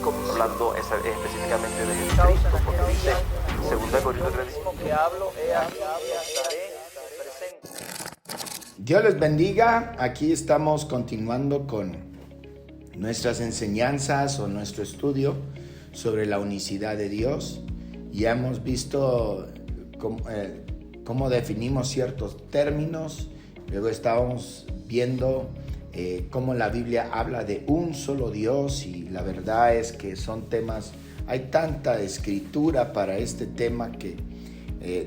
hablando específicamente de Jesucristo, porque dice 2 Corintios 3. Que hablo, estaré presente. Dios les bendiga. Aquí estamos continuando con nuestras enseñanzas o nuestro estudio sobre la unicidad de Dios. Ya hemos visto cómo definimos ciertos términos. Luego estábamos viendo cómo la Biblia habla de un solo Dios, y la verdad es que son temas, hay tanta escritura para este tema que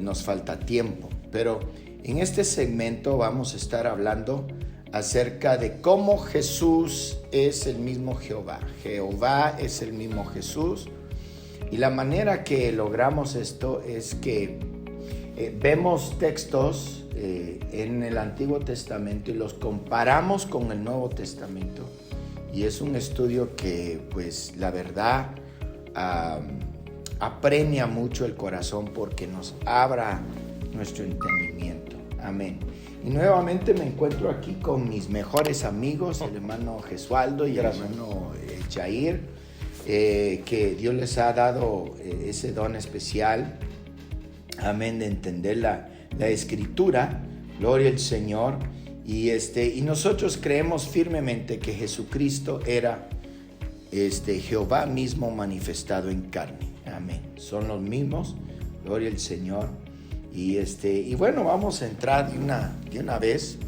nos falta tiempo. Pero en este segmento vamos a estar hablando acerca de cómo Jesús es el mismo Jehová. Jehová es el mismo Jesús. Y la manera que logramos esto es que vemos textos en el Antiguo Testamento y los comparamos con el Nuevo Testamento. Y es un estudio que, pues, la verdad, apremia mucho el corazón porque nos abra nuestro entendimiento. Amén. Y nuevamente me encuentro aquí con mis mejores amigos, el hermano Gesualdo y el hermano Jair, que Dios les ha dado ese don especial, amén, de entender la Escritura. Gloria al Señor. Y nosotros creemos firmemente que Jesucristo era Jehová mismo manifestado en carne. Amén. Son los mismos. Gloria al Señor. Y bueno, vamos a entrar de una vez.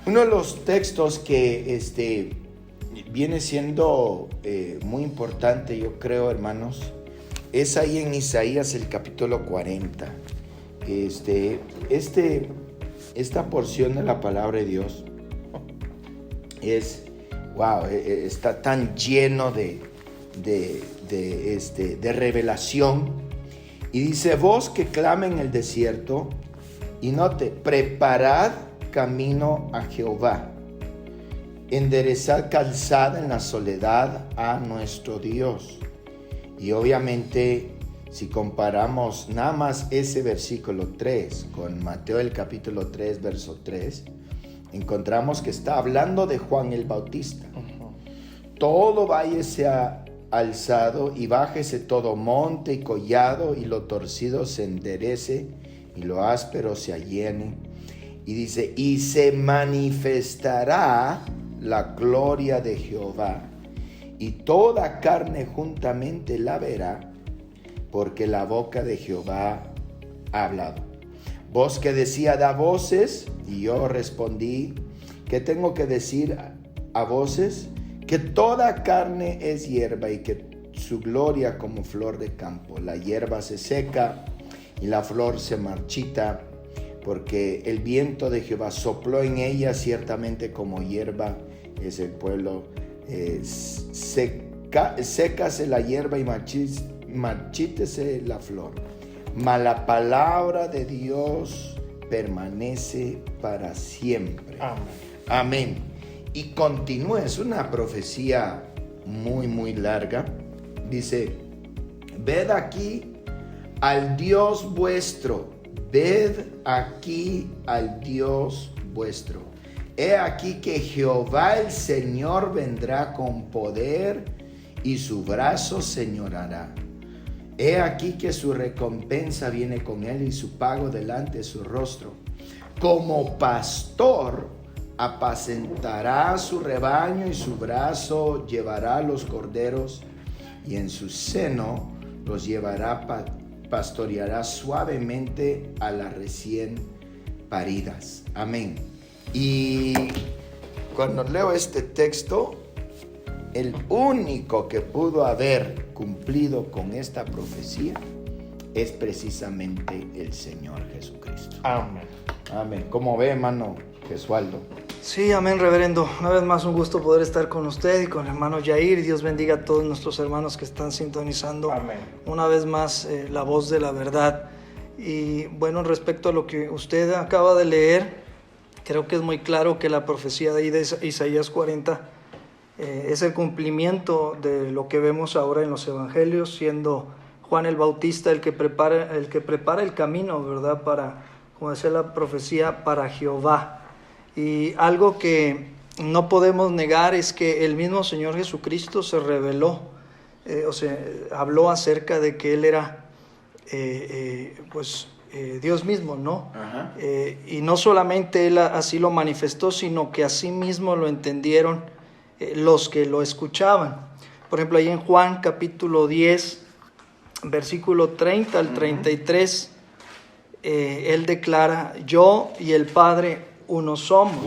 Uno de los textos que viene siendo muy importante, yo creo, hermanos, es ahí en Isaías el capítulo 40. Esta porción de la palabra de Dios está tan lleno de revelación. Y dice: voz que clama en el desierto, y note, preparad camino a Jehová, enderezad calzada en la soledad a nuestro Dios. Y obviamente, si comparamos nada más ese versículo 3 con Mateo el capítulo 3, verso 3, encontramos que está hablando de Juan el Bautista. Todo valle sea alzado y bájese todo monte y collado, y lo torcido se enderece y lo áspero se allene. Y dice: y se manifestará la gloria de Jehová, y toda carne juntamente la verá, porque la boca de Jehová ha hablado. Voz que decía: da voces. Y yo respondí: ¿qué tengo que decir a voces? Que toda carne es hierba, y que su gloria como flor de campo. La hierba se seca y la flor se marchita, porque el viento de Jehová sopló en ella. Ciertamente como hierba es el pueblo. Sécase la hierba y marchítese la flor. Mas la palabra de Dios permanece para siempre. Amén. Amén. Y continúa, es una profecía muy, muy larga. Dice: ved aquí al Dios vuestro, ved aquí al Dios vuestro. He aquí que Jehová el Señor vendrá con poder, y su brazo señorará. He aquí que su recompensa viene con él, y su pago delante de su rostro. Como pastor apacentará su rebaño, y su brazo llevará los corderos, y en su seno los llevará, pastoreará suavemente a las recién paridas. Amén. Y cuando leo este texto, el único que pudo haber cumplido con esta profecía es precisamente el Señor Jesucristo. Amén. Amén. ¿Cómo ve, hermano Gesualdo? Sí, amén, reverendo. Una vez más, un gusto poder estar con usted y con el hermano Jair. Dios bendiga a todos nuestros hermanos que están sintonizando. Amén. Una vez más, la voz de la verdad. Y bueno, respecto a lo que usted acaba de leer, creo que es muy claro que la profecía de ahí de Isaías 40 es el cumplimiento de lo que vemos ahora en los evangelios, siendo Juan el Bautista el que prepara el camino, ¿verdad? Para, como decía la profecía, para Jehová. Y algo que no podemos negar es que el mismo Señor Jesucristo se reveló habló acerca de que Él era Dios mismo, ¿no? Y no solamente Él así lo manifestó, sino que así mismo lo entendieron los que lo escuchaban. Por ejemplo, ahí en Juan capítulo 10, versículo 30 al 33, Él declara: yo y el Padre uno somos,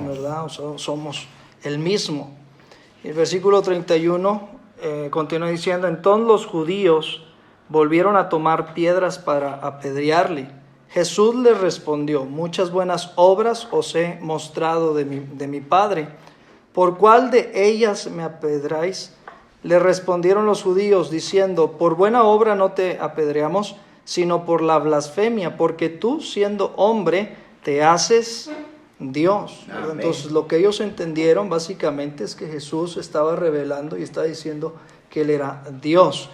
¿verdad? Somos el mismo. Y el versículo 31 continúa diciendo: entonces los judíos volvieron a tomar piedras para apedrearle. Jesús les respondió: muchas buenas obras os he mostrado de mi Padre. ¿Por cuál de ellas me apedreáis? Le respondieron los judíos diciendo: por buena obra no te apedreamos, sino por la blasfemia, porque tú, siendo hombre, te haces Dios. Entonces lo que ellos entendieron básicamente es que Jesús estaba revelando y está diciendo que Él era Dios.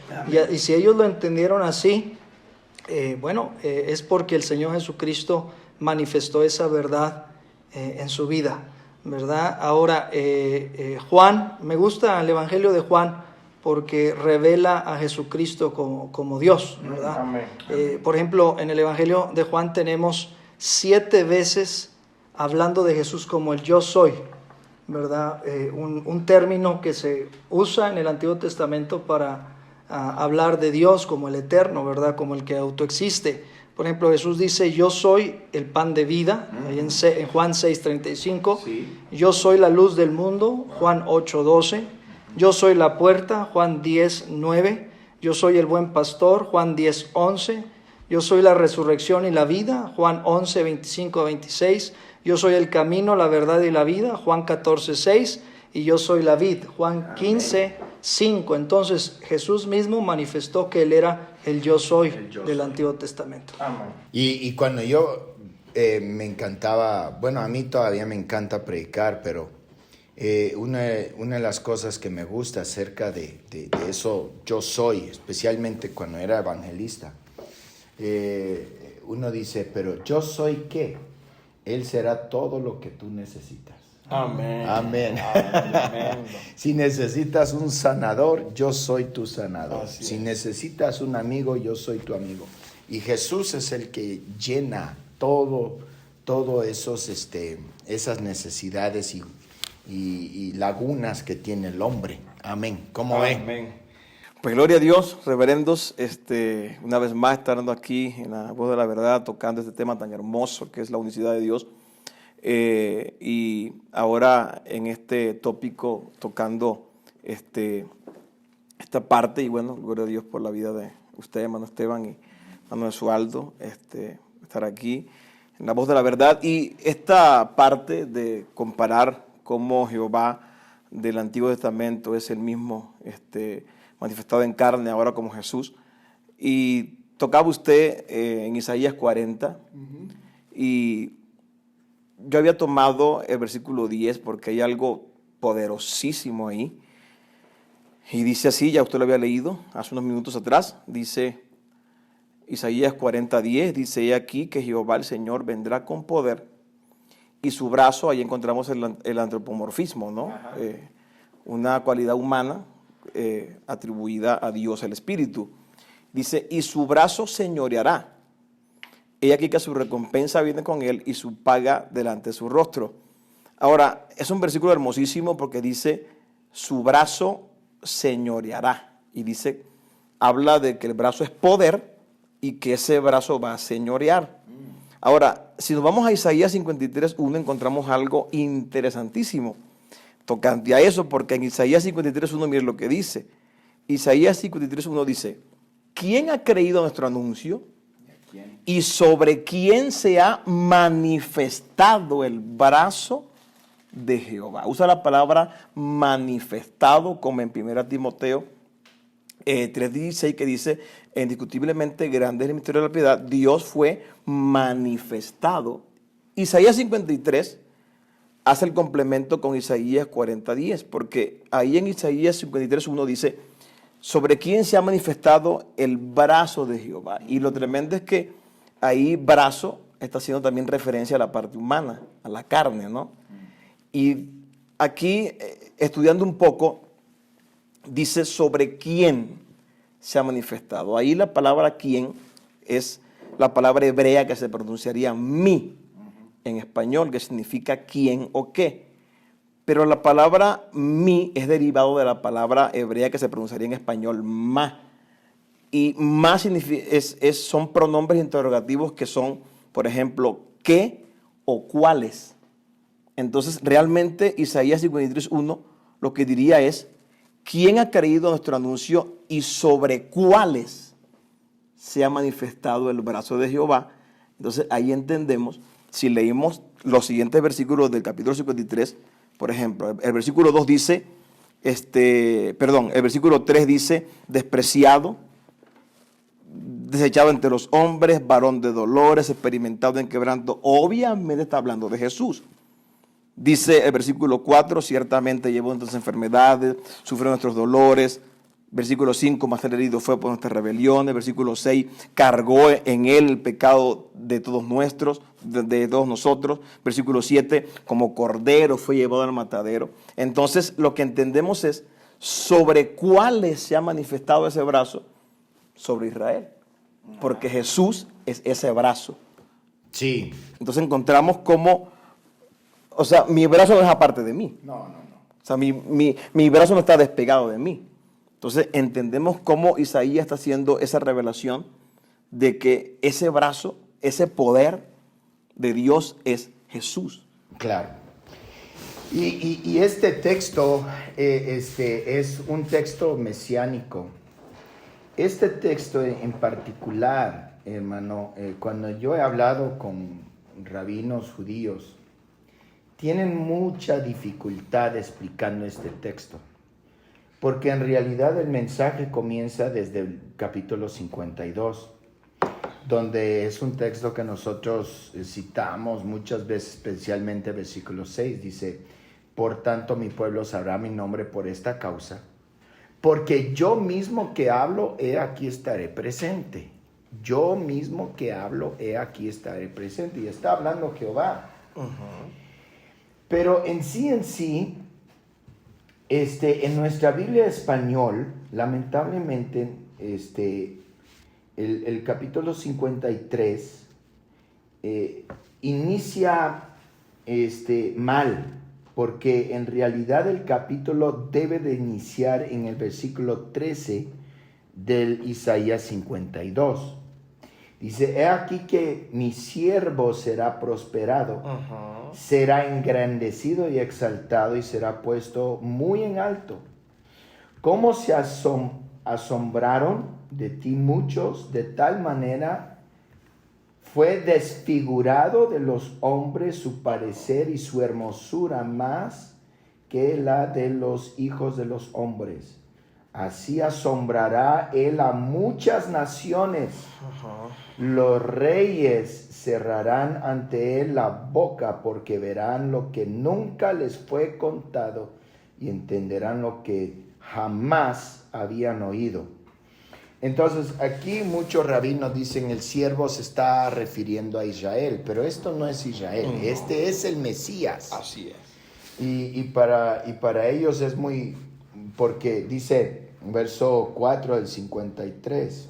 Y si ellos lo entendieron así, es porque el Señor Jesucristo manifestó esa verdad en su vida, ¿verdad? Ahora, Juan, me gusta el Evangelio de Juan porque revela a Jesucristo como Dios, ¿verdad? Por ejemplo, en el Evangelio de Juan tenemos 7 veces hablando de Jesús como el yo soy, ¿verdad? Un término que se usa en el Antiguo Testamento para hablar de Dios como el eterno, ¿verdad? Como el que autoexiste. Por ejemplo, Jesús dice: yo soy el pan de vida, ahí en Juan 6:35. Sí. Yo soy la luz del mundo, Juan 8:12. Yo soy la puerta, Juan 10:9. Yo soy el buen pastor, Juan 10:11. Yo soy la resurrección y la vida, Juan 11:25-26. Yo soy el camino, la verdad y la vida, Juan 14:6. Y yo soy la vid, Juan 15:5. Entonces Jesús mismo manifestó que Él era el yo soy del Antiguo Testamento. Amén. Y cuando yo me encantaba, bueno, a mí todavía me encanta predicar, pero una de las cosas que me gusta acerca de eso yo soy, especialmente cuando era evangelista, uno dice: pero yo soy ¿qué? Él será todo lo que tú necesitas. Amén. Amén. Amén. Si necesitas un sanador, yo soy tu sanador. Si necesitas un amigo, yo soy tu amigo. Y Jesús es el que llena todo esas necesidades y lagunas que tiene el hombre. Amén. ¿Cómo ven? Amén. Pues gloria a Dios, reverendos, una vez más estando aquí en la voz de la verdad, tocando este tema tan hermoso que es la unicidad de Dios. Y ahora en este tópico tocando esta parte, y bueno, gloria a Dios por la vida de usted, hermano Esteban, y hermano Sualdo, estar aquí en la voz de la verdad. Y esta parte de comparar cómo Jehová del Antiguo Testamento es el mismo manifestado en carne ahora como Jesús. Y tocaba usted en Isaías 40, y yo había tomado el versículo 10 porque hay algo poderosísimo ahí. Y dice así, ya usted lo había leído hace unos minutos atrás, dice Isaías 40:10, dice: he aquí que Jehová el Señor vendrá con poder, y su brazo, ahí encontramos el antropomorfismo, ¿no? Una cualidad humana atribuida a Dios el Espíritu. Dice: y su brazo señoreará. He aquí que su recompensa viene con él y su paga delante de su rostro. Ahora, es un versículo hermosísimo porque dice: su brazo señoreará. Y dice, habla de que el brazo es poder y que ese brazo va a señorear. Ahora, si nos vamos a Isaías 53:1, encontramos algo interesantísimo tocante a eso, porque en Isaías 53:1, miren lo que dice. Isaías 53:1 dice: ¿quién ha creído nuestro anuncio? ¿Y sobre quién se ha manifestado el brazo de Jehová? Usa la palabra manifestado, como en 1 Timoteo 3:16, que dice: indiscutiblemente grande es el misterio de la piedad, Dios fue manifestado. Isaías 53 hace el complemento con Isaías 40:10, porque ahí en Isaías 53:1 dice: sobre quién se ha manifestado el brazo de Jehová. Y lo tremendo es que ahí brazo está haciendo también referencia a la parte humana, a la carne, ¿no? Y aquí, estudiando un poco, dice sobre quién se ha manifestado. Ahí la palabra quién es la palabra hebrea que se pronunciaría mí en español, que significa quién o qué. Pero la palabra mí es derivado de la palabra hebrea que se pronunciaría en español ma. Y ma son pronombres interrogativos que son, por ejemplo, qué o cuáles. Entonces, realmente Isaías 53:1 lo que diría es, ¿quién ha creído nuestro anuncio y sobre cuáles se ha manifestado el brazo de Jehová? Entonces, ahí entendemos, si leímos los siguientes versículos del capítulo 53, por ejemplo, el versículo 2 dice, el versículo 3 dice, despreciado, desechado entre los hombres, varón de dolores, experimentado en quebranto. Obviamente está hablando de Jesús. Dice el versículo 4, ciertamente llevó nuestras enfermedades, sufrió nuestros dolores. Versículo 5, mas el herido fue por nuestras rebeliones. Versículo 6, cargó en él el pecado de todos todos nosotros. Versículo 7, como cordero fue llevado al matadero. Entonces, lo que entendemos es sobre cuáles se ha manifestado ese brazo. Sobre Israel, porque Jesús es ese brazo. Sí. Entonces encontramos cómo, o sea, mi brazo no es aparte de mí. No. O sea, mi brazo no está despegado de mí. Entonces entendemos cómo Isaías está haciendo esa revelación de que ese brazo, ese poder de Dios es Jesús. Claro. Y este texto es un texto mesiánico. Este texto en particular, hermano, cuando yo he hablado con rabinos judíos, tienen mucha dificultad explicando este texto, porque en realidad el mensaje comienza desde el capítulo 52, donde es un texto que nosotros citamos muchas veces, especialmente versículo 6, dice, por tanto mi pueblo sabrá mi nombre por esta causa, porque yo mismo que hablo, he aquí estaré presente. Yo mismo que hablo, he aquí estaré presente. Y está hablando Jehová. Pero en sí, en nuestra Biblia español, lamentablemente, el capítulo 53 inicia mal. Porque en realidad el capítulo debe de iniciar en el versículo 13 del Isaías 52. Dice, he aquí que mi siervo será prosperado, será engrandecido y exaltado y será puesto muy en alto. ¿Cómo se asombraron de ti muchos de tal manera? Fue desfigurado de los hombres su parecer y su hermosura más que la de los hijos de los hombres. Así asombrará él a muchas naciones. Los reyes cerrarán ante él la boca porque verán lo que nunca les fue contado y entenderán lo que jamás habían oído. Entonces, aquí muchos rabinos dicen el siervo se está refiriendo a Israel, pero esto no es Israel, este es el Mesías. Así es. Y para ellos es muy, porque dice, verso 4 del 53,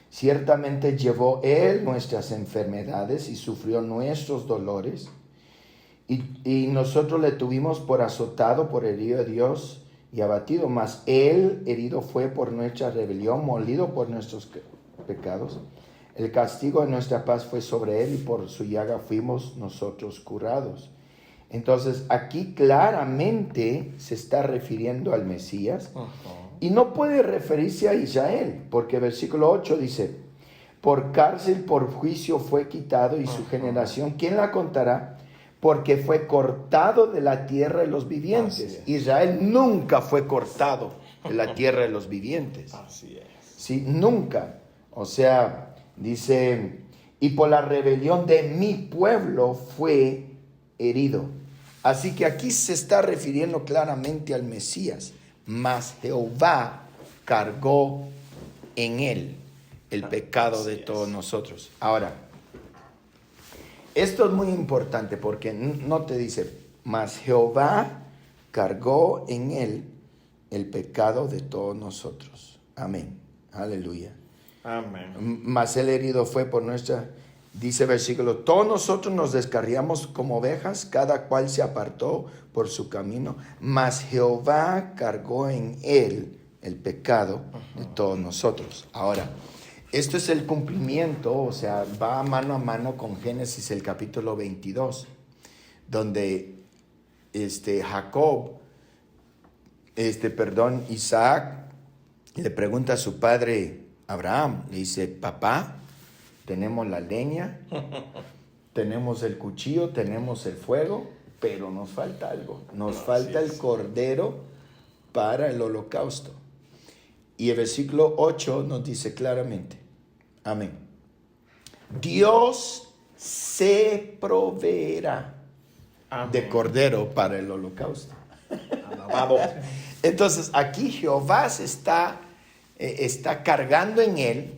ciertamente llevó él nuestras enfermedades y sufrió nuestros dolores, y nosotros le tuvimos por azotado, por herido de Dios, y abatido, mas él herido fue por nuestra rebelión, molido por nuestros pecados. El castigo de nuestra paz fue sobre él y por su llaga fuimos nosotros curados. Entonces aquí claramente se está refiriendo al Mesías y no puede referirse a Israel, porque versículo 8 dice, por cárcel, por juicio fue quitado y su generación, ¿quién la contará? Porque fue cortado de la tierra de los vivientes. Israel nunca fue cortado de la tierra de los vivientes. Así es. Sí, nunca. O sea, dice, y por la rebelión de mi pueblo fue herido. Así que aquí se está refiriendo claramente al Mesías. Mas Jehová cargó en él el pecado de todos nosotros. Ahora, esto es muy importante porque no te dice, mas Jehová cargó en él el pecado de todos nosotros. Amén. Aleluya. Amén. Mas el herido fue por nuestra, dice versículo, todos nosotros nos descarriamos como ovejas, cada cual se apartó por su camino, mas Jehová cargó en él el pecado de todos nosotros. Ahora, esto es el cumplimiento, o sea, va mano a mano con Génesis el capítulo 22, donde Isaac le pregunta a su padre Abraham, le dice, papá, tenemos la leña, tenemos el cuchillo, tenemos el fuego, pero nos falta algo, nos falta el cordero para el holocausto. Y el versículo 8 nos dice claramente, amén, Dios se proveerá de cordero para el holocausto. Alabado. Entonces aquí Jehová se está cargando en él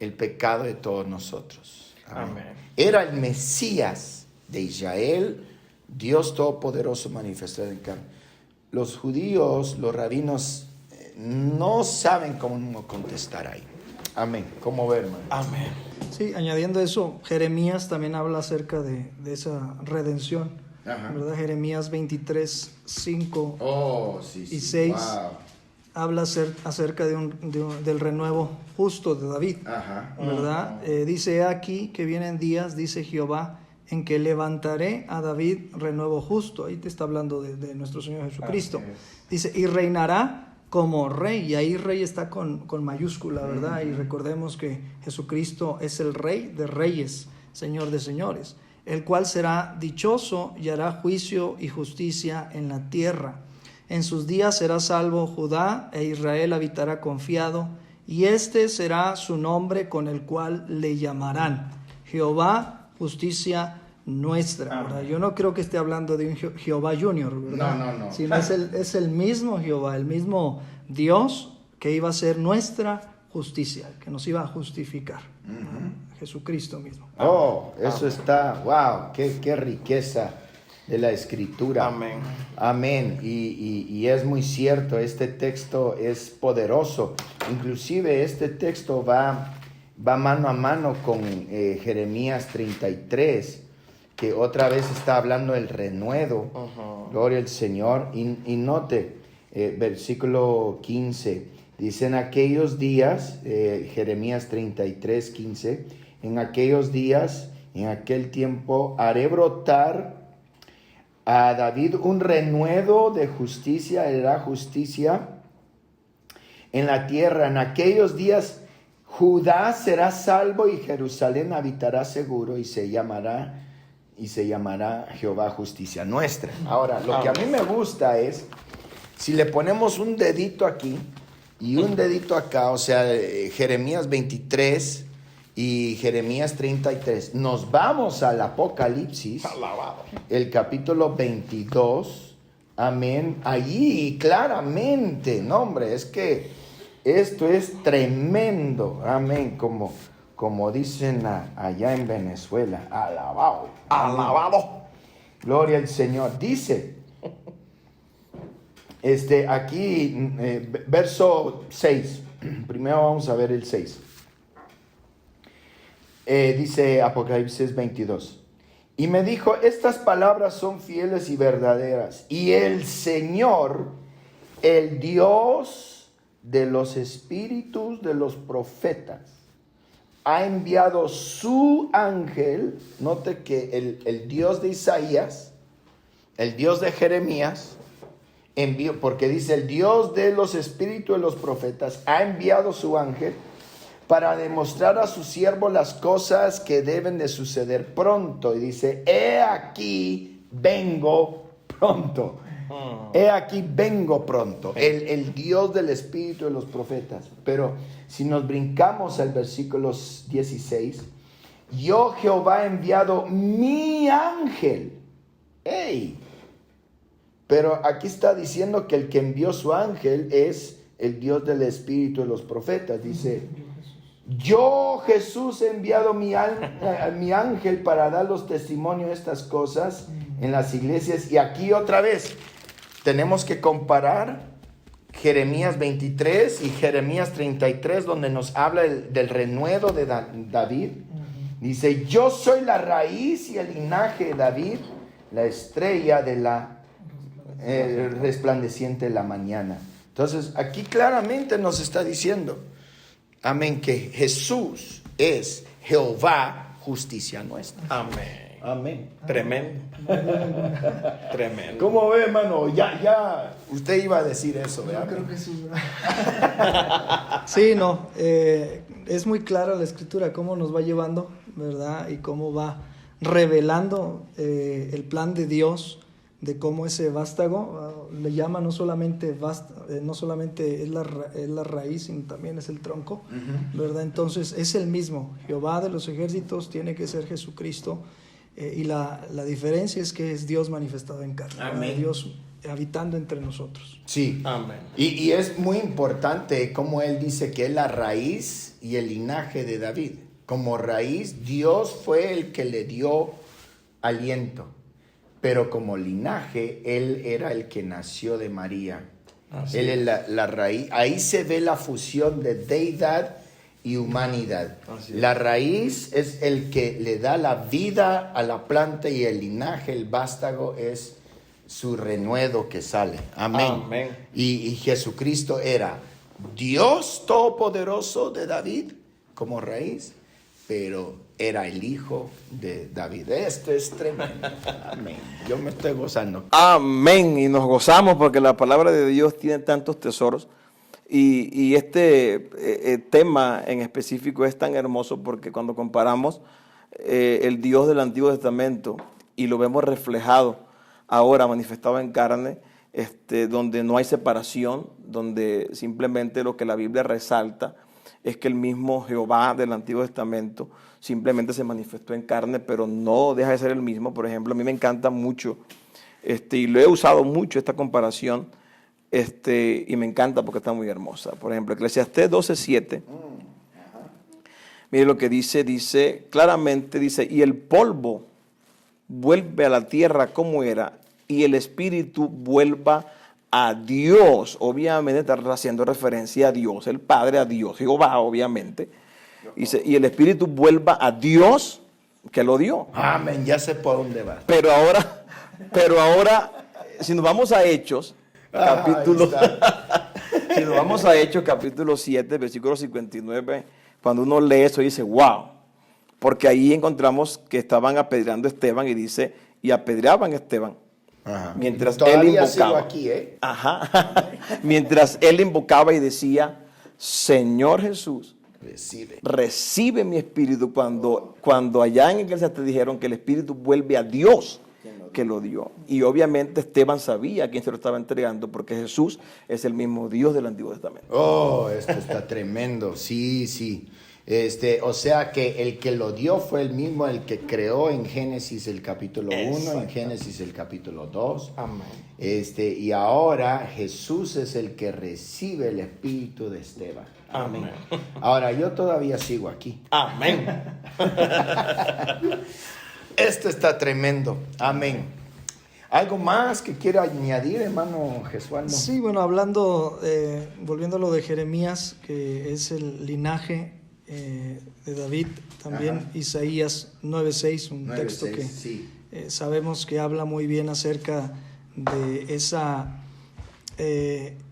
el pecado de todos nosotros. Amén. Era el Mesías de Israel, Dios Todopoderoso manifestado en carne. Los judíos, los rabinos, no saben cómo contestar ahí. Amén. ¿Cómo ver, hermano? Amén. Sí, añadiendo eso, Jeremías también habla acerca de esa redención. Ajá. ¿Verdad? Jeremías 23, 5 sí, y 6 wow. habla acerca del renuevo justo de David. Ajá. ¿Verdad? Dice aquí que vienen días, dice Jehová, en que levantaré a David renuevo justo. Ahí te está hablando de nuestro Señor Jesucristo. Dice, y reinará como rey. Y ahí rey está con mayúscula, ¿verdad? Y recordemos que Jesucristo es el Rey de reyes, Señor de señores, el cual será dichoso y hará juicio y justicia en la tierra. En sus días será salvo Judá, e Israel habitará confiado, y este será su nombre con el cual le llamarán Jehová, justicia nuestra. Ahora, yo no creo que esté hablando de un Jehová Junior, ¿verdad? No. Sino es el mismo Jehová, el mismo Dios que iba a ser nuestra justicia, que nos iba a justificar. Jesucristo mismo. Eso está, wow, qué riqueza de la escritura. Amén. Amén. Y es muy cierto, este texto es poderoso. Inclusive este texto va mano a mano con Jeremías 33, que otra vez está hablando del renuevo. Gloria al Señor. Y note, versículo 15, dice, en aquellos días, Jeremías 33, 15, en aquellos días, en aquel tiempo, haré brotar a David un renuevo de justicia, hará justicia en la tierra. En aquellos días, Judá será salvo y Jerusalén habitará seguro, y se llamará Jehová justicia nuestra. Ahora, lo que a mí me gusta es, si le ponemos un dedito aquí y un dedito acá, o sea, Jeremías 23 y Jeremías 33, nos vamos al Apocalipsis, Alabado. el capítulo 22, amén, allí claramente, no hombre, es que esto es tremendo, amén, como dicen allá en Venezuela, alabado, Alabado. gloria al Señor. Dice, aquí, verso 6, primero vamos a ver el 6. Dice Apocalipsis 22, y me dijo, estas palabras son fieles y verdaderas, y el Señor, el Dios de los espíritus de los profetas, ha enviado su ángel. Note que el Dios de Isaías, el Dios de Jeremías, envió, porque dice, el Dios de los espíritus de los profetas ha enviado su ángel para demostrar a su siervo las cosas que deben de suceder pronto. Y dice, he aquí vengo pronto. He aquí vengo pronto. El Dios del espíritu de los profetas. Pero si nos brincamos al versículo 16, yo Jehová he enviado mi ángel. ¡Ey! Pero aquí está diciendo que el que envió su ángel es el Dios del espíritu de los profetas. Dice, yo Jesús he enviado mi ángel para dar los testimonios de estas cosas en las iglesias. Y aquí otra vez tenemos que comparar Jeremías 23 y Jeremías 33, donde nos habla del renuevo de David. Dice, yo soy la raíz y el linaje de David, la estrella de la resplandeciente de la mañana. Entonces, aquí claramente nos está diciendo, amén, que Jesús es Jehová, justicia nuestra. Amén. Amén. Tremendo. Tremendo. ¿Cómo ve, hermano? Ya, usted iba a decir eso, ¿verdad? Yo creo que sí. Sí, no, es muy clara la escritura, cómo nos va llevando, ¿verdad? Y cómo va revelando el plan de Dios, de cómo ese vástago le llama no solamente es la raíz, sino también es el tronco, ¿verdad? Entonces es el mismo, Jehová de los ejércitos tiene que ser Jesucristo, y la diferencia es que es Dios manifestado en carne, Amén. Dios habitando entre nosotros. Sí. Amén. Y es muy importante como él dice que es la raíz y el linaje de David. Como raíz, Dios fue el que le dio aliento. Pero como linaje, él era el que nació de María. Así Él es la raíz. Ahí se ve la fusión de deidad y humanidad. Así es. La raíz es el que le da la vida a la planta y el linaje, el vástago, es su renuevo que sale. Amén. Amén. Y Jesucristo era Dios todopoderoso de David como raíz, pero era el hijo de David. Esto es tremendo. Amén. Yo me estoy gozando. Amén. Y nos gozamos porque la palabra de Dios tiene tantos tesoros. Y este tema en específico es tan hermoso porque cuando comparamos el Dios del Antiguo Testamento y lo vemos reflejado ahora, manifestado en carne, donde no hay separación, donde simplemente lo que la Biblia resalta es que el mismo Jehová del Antiguo Testamento simplemente se manifestó en carne, pero no deja de ser el mismo. Por ejemplo, a mí me encanta mucho, y lo he usado mucho esta comparación, y me encanta porque está muy hermosa. Por ejemplo, Eclesiastés 12:7. Mire lo que dice claramente, dice, y el polvo vuelve a la tierra como era, y el espíritu vuelva a Dios. Obviamente está haciendo referencia a Dios, el Padre, a Dios, Jehová, obviamente. Dice, y el espíritu vuelva a Dios que lo dio. Amén. Ya sé por dónde va. Pero ahora, si nos vamos a Hechos, capítulo 7, versículo 59, cuando uno lee eso dice, wow, porque ahí encontramos que estaban apedreando a Esteban y dice, y apedreaban a Esteban. Ajá. Mientras Todavía él sigo invocaba. aquí, ¿eh? Ajá. Mientras él invocaba y decía, Señor Jesús, recibe mi espíritu. Cuando allá en Eclesiastés te dijeron que el espíritu vuelve a Dios que lo dio. Y obviamente Esteban sabía a quién se lo estaba entregando porque Jesús es el mismo Dios del Antiguo Testamento. Oh, esto está tremendo. Sí. O sea que el que lo dio fue el mismo el que creó en Génesis el capítulo 1, en Génesis el capítulo 2. Amén. Y ahora Jesús es el que recibe el espíritu de Esteban. Amén. Ahora yo todavía sigo aquí. Amén. Esto está tremendo. Amén. ¿Algo más que quiera añadir, hermano Jesualdo? Sí, bueno, volviendo a lo de Jeremías, que es el linaje de David, también Ajá. Isaías 9:6, un 9:6, texto que sí. sabemos que habla muy bien acerca de esa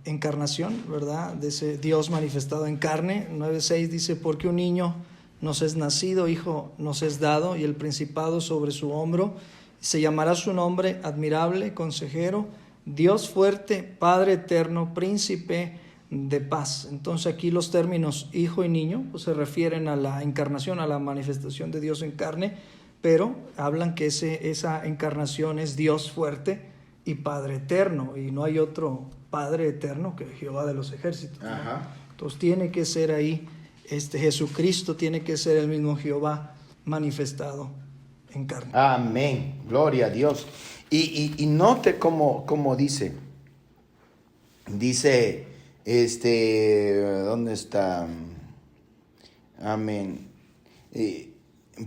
encarnación, ¿verdad? De ese Dios manifestado en carne. 9:6 dice, porque un niño nos es nacido, hijo nos es dado, y el principado sobre su hombro, se llamará su nombre admirable, consejero, Dios fuerte, Padre eterno, príncipe de paz. Entonces aquí los términos hijo y niño pues, se refieren a la encarnación, a la manifestación de Dios en carne, pero hablan que esa encarnación es Dios fuerte y Padre eterno, y no hay otro Padre eterno que Jehová de los ejércitos, ¿no? Ajá. Entonces tiene que ser ahí, Jesucristo tiene que ser el mismo Jehová manifestado en carne. Amén. Gloria a Dios. Y note cómo dice. Dice, ¿dónde está? Amén.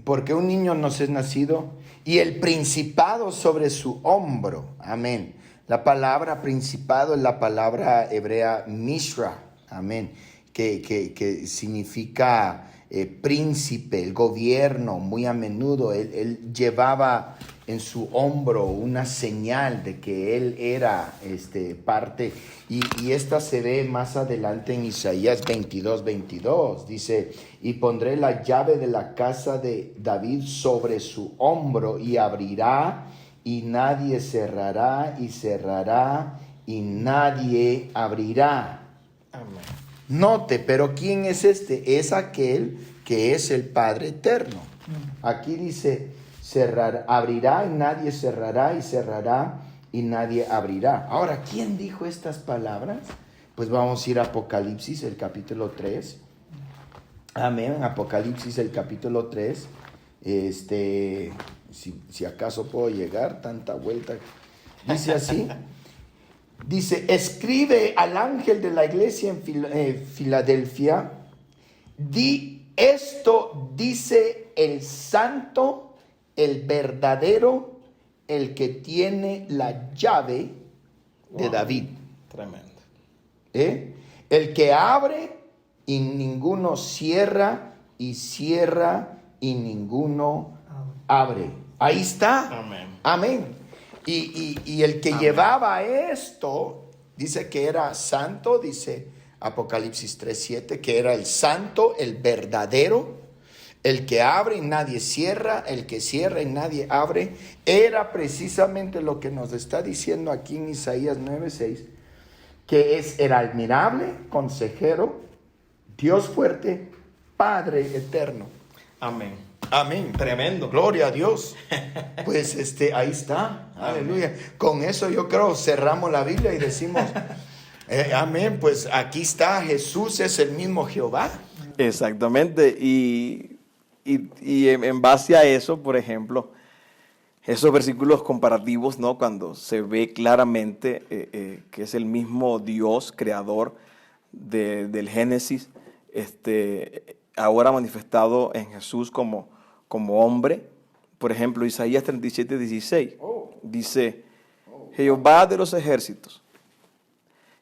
Porque un niño nos es nacido y el principado sobre su hombro. Amén. La palabra principado es la palabra hebrea Mishra, amén, que significa príncipe, el gobierno. Muy a menudo él llevaba en su hombro una señal de que él era parte, y esta se ve más adelante en Isaías 22:22. Dice: y pondré la llave de la casa de David sobre su hombro, y abrirá, y nadie cerrará, y cerrará, y nadie abrirá. Amén. Note, pero ¿quién es este? Es aquel que es el Padre eterno. Aquí dice: abrirá y nadie cerrará, y cerrará y nadie abrirá. Ahora, ¿quién dijo estas palabras? Pues vamos a ir a Apocalipsis, el capítulo 3. Amén, Apocalipsis, el capítulo 3. Si acaso puedo llegar, tanta vuelta. Dice así. Dice: escribe al ángel de la iglesia en Filadelfia, esto dice el santo, el verdadero, el que tiene la llave de David. Tremendo. El que abre y ninguno cierra, y cierra y ninguno abre. Ahí está. Amén. Amén. Y el que llevaba esto, dice que era santo, dice Apocalipsis 3:7, que era el santo, el verdadero, el que abre y nadie cierra, el que cierra y nadie abre. Era precisamente lo que nos está diciendo aquí en Isaías 9:6, que era admirable, consejero, Dios fuerte, Padre eterno. Amén. Amén. Tremendo. Gloria a Dios. Pues ahí está. Aleluya. Con eso yo creo cerramos la Biblia y decimos, amén, pues aquí está, Jesús es el mismo Jehová. Exactamente. Y en base a eso, por ejemplo, esos versículos comparativos, ¿no? Cuando se ve claramente que es el mismo Dios, creador del Génesis, ahora manifestado en Jesús como hombre. Por ejemplo, Isaías 37:16 dice: Jehová de los ejércitos,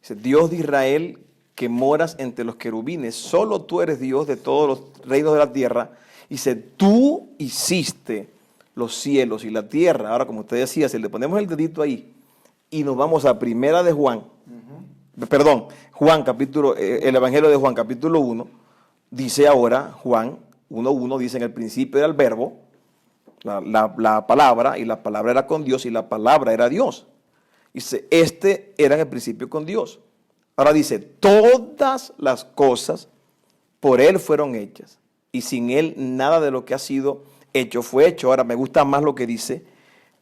dice, Dios de Israel, que moras entre los querubines, solo tú eres Dios de todos los reinos de la tierra. Dice: tú hiciste los cielos y la tierra. Ahora, como usted decía, si le ponemos el dedito ahí y nos vamos a primera de Juan, el Evangelio de Juan, capítulo 1, dice ahora, Juan 1:1, dice: en el principio era el verbo, la palabra, y la palabra era con Dios, y la palabra era Dios. Dice: era en el principio con Dios. Ahora dice: todas las cosas por Él fueron hechas, y sin Él nada de lo que ha sido hecho fue hecho. Ahora me gusta más lo que dice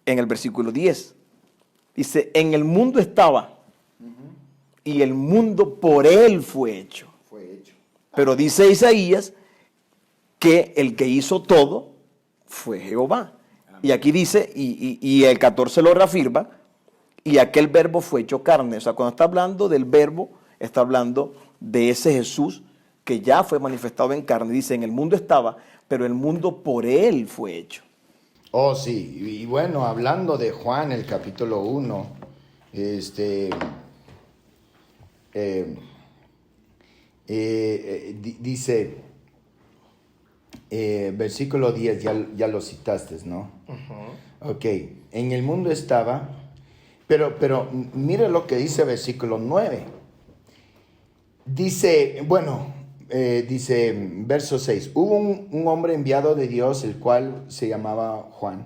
en el versículo 10. Dice: en el mundo estaba, y el mundo por Él fue hecho. Pero dice Isaías que el que hizo todo fue Jehová. Y aquí dice, y el 14 lo reafirma, y aquel verbo fue hecho carne. O sea, cuando está hablando del verbo, está hablando de ese Jesús que ya fue manifestado en carne. Dice: en el mundo estaba, pero el mundo por Él fue hecho. Oh, sí. Y bueno, hablando de Juan, el capítulo 1, dice, versículo 10, ya lo citaste, ¿no? Ok, en el mundo estaba, pero mire lo que dice versículo 9. Dice, dice verso 6, hubo un hombre enviado de Dios, el cual se llamaba Juan.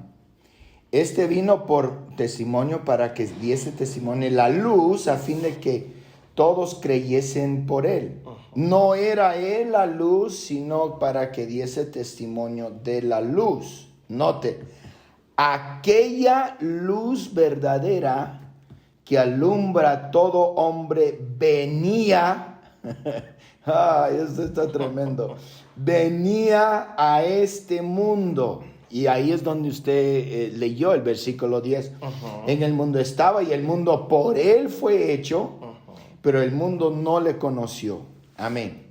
Este vino por testimonio, para que diese testimonio la luz, a fin de que todos creyesen por él. No era él la luz, sino para que diese testimonio de la luz. Note, aquella luz verdadera que alumbra a todo hombre venía. Ay, esto está tremendo. Venía a este mundo. Y ahí es donde usted leyó el versículo 10. En el mundo estaba, y el mundo por él fue hecho, pero el mundo no le conoció. Amén.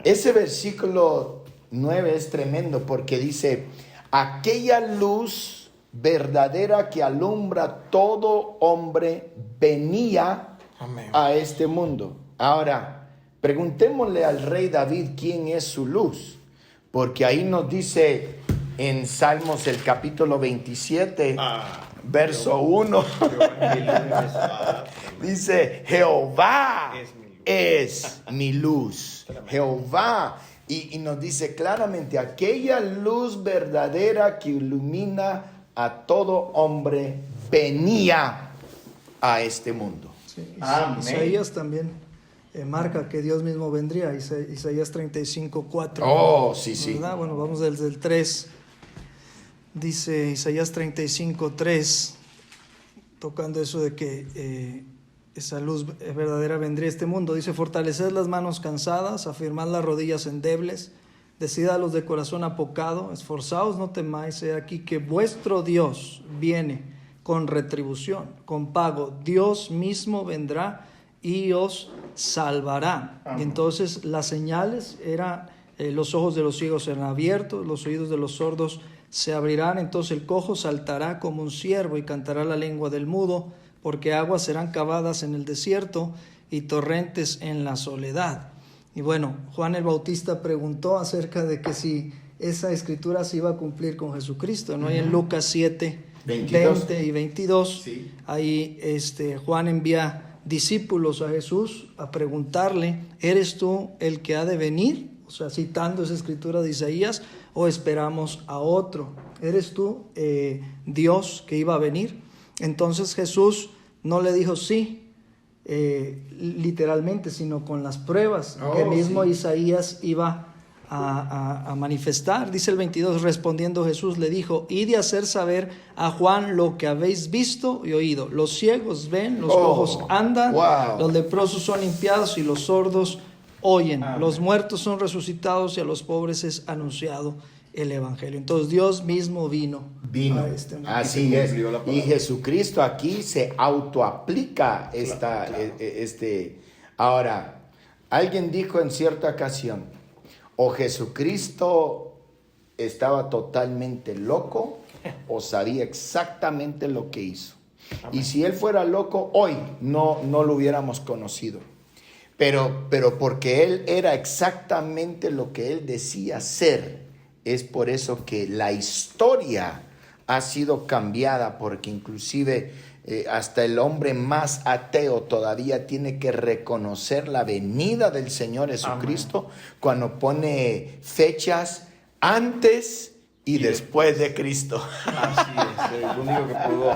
Ese versículo 9 es tremendo, porque dice: aquella luz verdadera que alumbra todo hombre venía Amén. a este mundo. Ahora, preguntémosle al rey David quién es su luz, porque ahí nos dice en Salmos el capítulo 27, verso 1, dice, Jehová es mi luz. Jehová. Y nos dice claramente, aquella luz verdadera que ilumina a todo hombre venía a este mundo. Sí, Amén. Isaías también marca que Dios mismo vendría, Isaías 35:4. Oh, sí, sí. ¿Verdad? Bueno, vamos desde el 3. Dice Isaías 35:3, tocando eso de que esa luz verdadera vendría a este mundo. Dice, fortaleced las manos cansadas, afirmad las rodillas endebles, decid a los de corazón apocado, esforzaos, no temáis, he aquí que vuestro Dios viene con retribución, con pago. Dios mismo vendrá y os salvará. Y entonces las señales eran, los ojos de los ciegos serán abiertos, los oídos de los sordos se abrirán, entonces el cojo saltará como un ciervo y cantará la lengua del mudo, porque aguas serán cavadas en el desierto y torrentes en la soledad. Y bueno, Juan el Bautista preguntó acerca de que si esa escritura se iba a cumplir con Jesucristo, ¿no? Y en Lucas 7, 20 y 22, Sí. ahí Juan envía discípulos a Jesús a preguntarle, ¿eres tú el que ha de venir? O sea, citando esa escritura de Isaías, o esperamos a otro. ¿Eres tú Dios que iba a venir? Entonces Jesús no le dijo sí, literalmente, sino con las pruebas que mismo sí. Isaías iba a manifestar. Dice el 22, respondiendo Jesús le dijo, id a hacer saber a Juan lo que habéis visto y oído. Los ciegos ven, los cojos andan, wow. los leprosos son limpiados y los sordos oyen. Amén. Los muertos son resucitados y a los pobres es anunciado el evangelio. Entonces Dios mismo vino a este mundo. Así es. Y Jesucristo aquí se autoaplica Ahora, alguien dijo en cierta ocasión, o Jesucristo estaba totalmente loco o sabía exactamente lo que hizo. Amén. Y si él fuera loco, hoy no lo hubiéramos conocido. Pero porque él era exactamente lo que él decía ser. Es por eso que la historia ha sido cambiada, porque inclusive hasta el hombre más ateo todavía tiene que reconocer la venida del Señor Jesucristo. Amén. Cuando pone fechas antes y después de Cristo. Así es, el único que pudo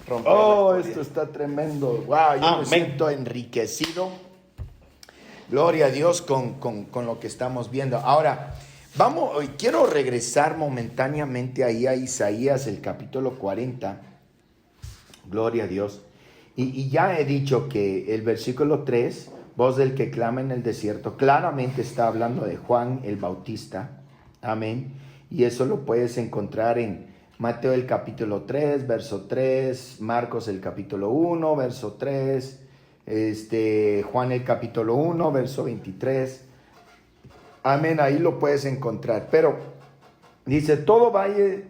romper. Oh, esto está tremendo. Wow, yo me siento enriquecido. Gloria a Dios con lo que estamos viendo. Ahora, quiero regresar momentáneamente ahí a Isaías, el capítulo 40. Gloria a Dios. Y ya he dicho que el versículo 3, voz del que clama en el desierto, claramente está hablando de Juan el Bautista. Amén. Y eso lo puedes encontrar en Mateo el capítulo 3, verso 3, Marcos el capítulo 1, verso 3, Juan el capítulo 1, verso 23. Amén, ahí lo puedes encontrar. Pero dice, todo valle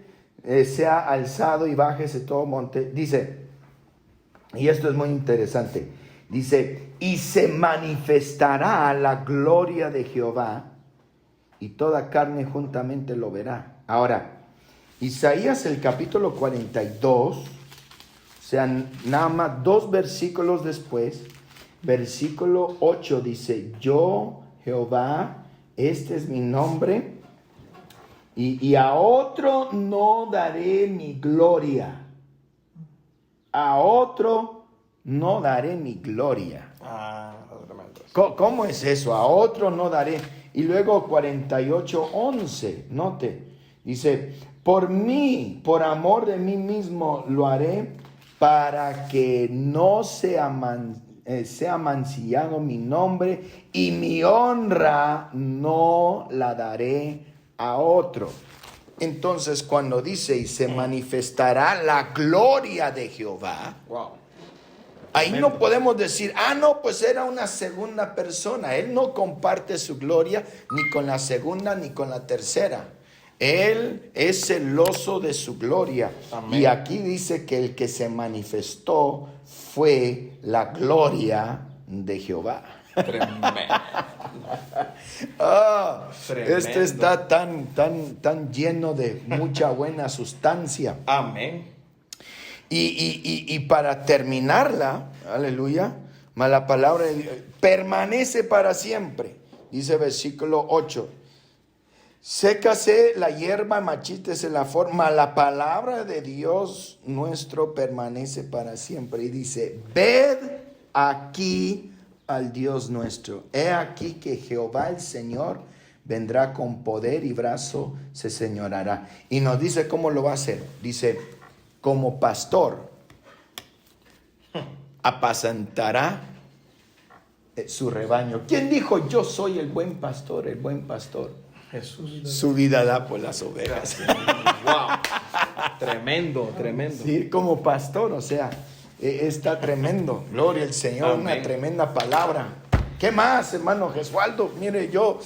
sea alzado y bájese todo monte. Dice, y esto es muy interesante, dice, y se manifestará la gloria de Jehová y toda carne juntamente lo verá. Ahora, Isaías el capítulo 42, o sea, nada más 2 versículos después, versículo 8 dice, yo Jehová, este es mi nombre, y a otro no daré mi gloria. A otro no daré mi gloria. ¿Cómo es eso? A otro no daré. Y luego 48:11, note, dice, por mí, por amor de mí mismo lo haré, para que no sea mancillado mi nombre, y mi honra no la daré a otro. Entonces, cuando dice, y se manifestará la gloria de Jehová, ahí no podemos decir, no, pues era una segunda persona. Él no comparte su gloria ni con la segunda ni con la tercera. Él es celoso de su gloria. Amén. Y aquí dice que el que se manifestó fue la gloria de Jehová. Tremendo. Tremendo. Este está tan lleno de mucha buena sustancia. Amén. Y para terminarla, aleluya, la palabra de Dios permanece para siempre. Dice versículo 8. Sécase la hierba, machítese la forma, la palabra de Dios nuestro permanece para siempre. Y dice, ved aquí al Dios nuestro. He aquí que Jehová el Señor vendrá con poder y brazo se señorará. Y nos dice cómo lo va a hacer. Dice, como pastor apacentará su rebaño. ¿Quién dijo yo soy el buen pastor? El buen pastor Jesús. su vida da por las ovejas. Wow. Tremendo, tremendo. Sí, como pastor, o sea, está tremendo. Gloria al Señor, Amén. una tremenda palabra. ¿Qué más, hermano Gesualdo? Mire, yo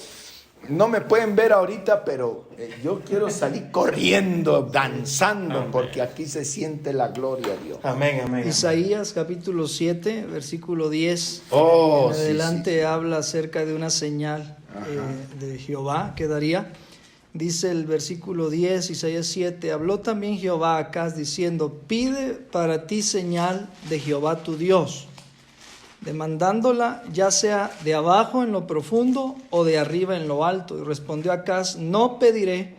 no me pueden ver ahorita, pero yo quiero salir corriendo, danzando, Amén. porque aquí se siente la gloria de Dios. Amén, amén. Isaías capítulo 7, versículo 10. Oh, En sí, adelante habla acerca de una señal de Jehová que daría. Dice el versículo 10, Isaías 7, habló también Jehová a Acaz diciendo, pide para ti señal de Jehová tu Dios, demandándola ya sea de abajo en lo profundo o de arriba en lo alto. Y respondió Acaz, no pediré,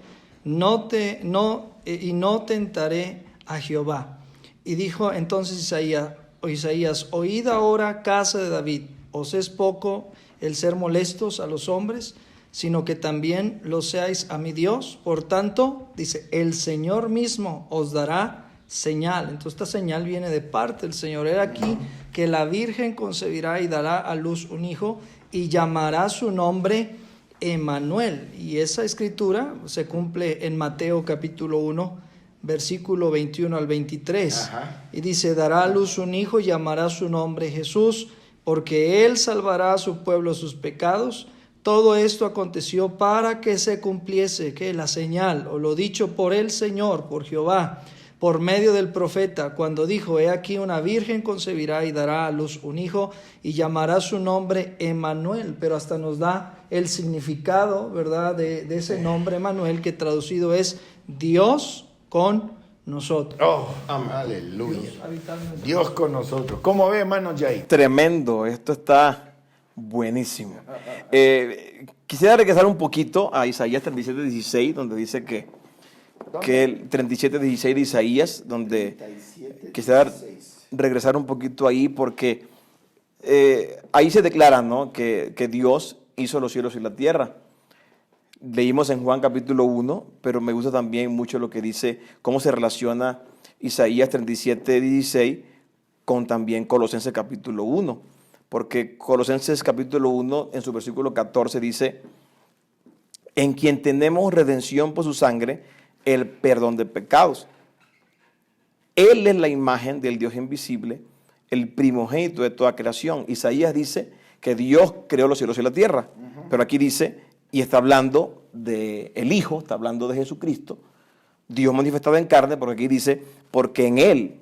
y no tentaré a Jehová. Y dijo entonces Isaías, oíd ahora, casa de David, os es poco el ser molestos a los hombres, sino que también lo seáis a mi Dios. Por tanto, dice, el Señor mismo os dará señal. Entonces esta señal viene de parte del Señor. He aquí que la Virgen concebirá y dará a luz un hijo y llamará su nombre Emmanuel. Y esa escritura se cumple en Mateo capítulo 1, versículo 21 al 23. Ajá. Y dice, dará a luz un hijo y llamará su nombre Jesús, porque él salvará a su pueblo de sus pecados. Todo esto aconteció para que se cumpliese, que la señal, o lo dicho por el Señor, por Jehová, por medio del profeta, cuando dijo, he aquí una virgen concebirá y dará a luz un hijo y llamará su nombre Emmanuel. Pero hasta nos da el significado, ¿verdad?, de ese nombre Emmanuel, que traducido es Dios con nosotros. Oh, aleluya. Dios con nosotros. ¿Cómo ve, hermano Jay? Tremendo, esto está buenísimo. Quisiera regresar un poquito a Isaías 37:16, donde dice que el 37:16 de Isaías, donde quisiera regresar un poquito ahí, porque ahí se declara, ¿no?, que Dios hizo los cielos y la tierra. Leímos en Juan capítulo 1, pero me gusta también mucho lo que dice, cómo se relaciona Isaías 37:16 con también Colosenses capítulo 1. Porque Colosenses capítulo 1, en su versículo 14 dice, en quien tenemos redención por su sangre, el perdón de pecados. Él es la imagen del Dios invisible, el primogénito de toda creación. Isaías dice que Dios creó los cielos y la tierra, pero aquí dice, y está hablando del Hijo, está hablando de Jesucristo, Dios manifestado en carne, porque aquí dice, porque en Él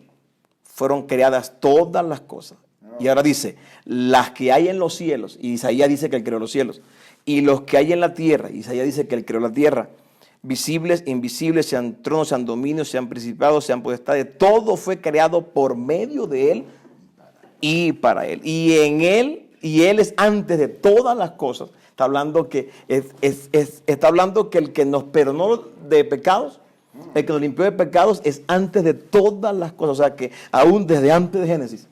fueron creadas todas las cosas. Y ahora dice, las que hay en los cielos, y Isaías dice que Él creó los cielos, y los que hay en la tierra, y Isaías dice que Él creó la tierra, visibles, invisibles, sean tronos, sean dominios, sean principados, sean potestades, todo fue creado por medio de Él y para Él. Y en Él, y Él es antes de todas las cosas. Está hablando que está hablando que el que nos perdonó de pecados, el que nos limpió de pecados, es antes de todas las cosas. O sea que aún desde antes de Génesis.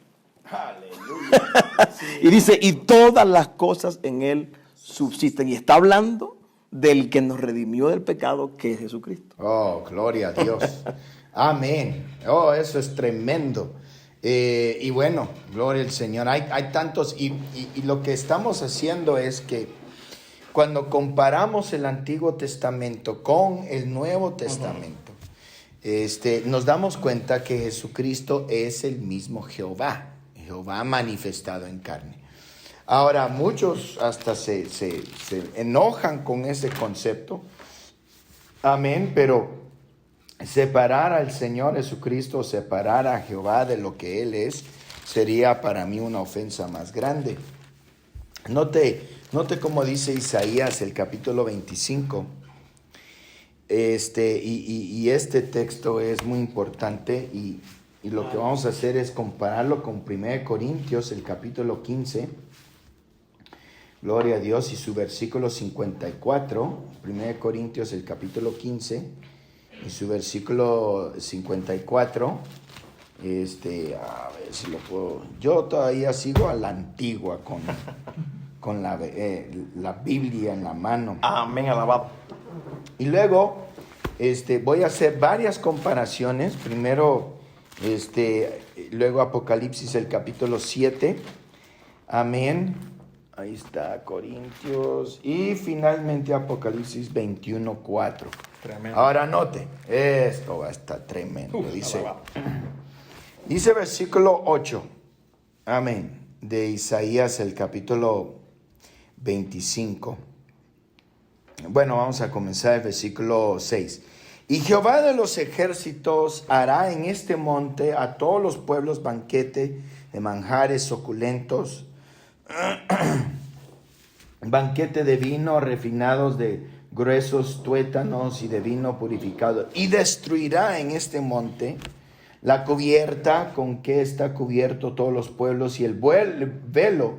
Y dice, y todas las cosas en Él subsisten. Y está hablando del que nos redimió del pecado, que es Jesucristo. Oh, gloria a Dios. Amén. Oh, eso es tremendo. Y bueno, gloria al Señor. Hay tantos, y lo que estamos haciendo es que cuando comparamos el Antiguo Testamento con el Nuevo Testamento, nos damos cuenta que Jesucristo es el mismo Jehová manifestado en carne. Ahora, muchos hasta se enojan con ese concepto, Amén, pero separar al Señor Jesucristo, separar a Jehová de lo que Él es, sería para mí una ofensa más grande. Note cómo dice Isaías, el capítulo 25. Y este texto es muy importante y lo que vamos a hacer es compararlo con 1 Corintios, el capítulo 15. Gloria a Dios, y su versículo 54. 1 Corintios, el capítulo 15, y su versículo 54. A ver si lo puedo. Yo todavía sigo a la antigua con la Biblia en la mano. Amén, alabado. Y luego voy a hacer varias comparaciones. Primero, luego Apocalipsis, el capítulo 7. Amén. Ahí está, Corintios. Y finalmente Apocalipsis 21:4. Tremendo. Ahora note, esto va a estar tremendo. Dice versículo 8. Amén. De Isaías, el capítulo 25. Bueno, vamos a comenzar el versículo 6. Y Jehová de los ejércitos hará en este monte a todos los pueblos banquete de manjares suculentos, banquete de vino refinados, de gruesos tuétanos y de vino purificado. Y destruirá en este monte la cubierta con que está cubierto todos los pueblos y el velo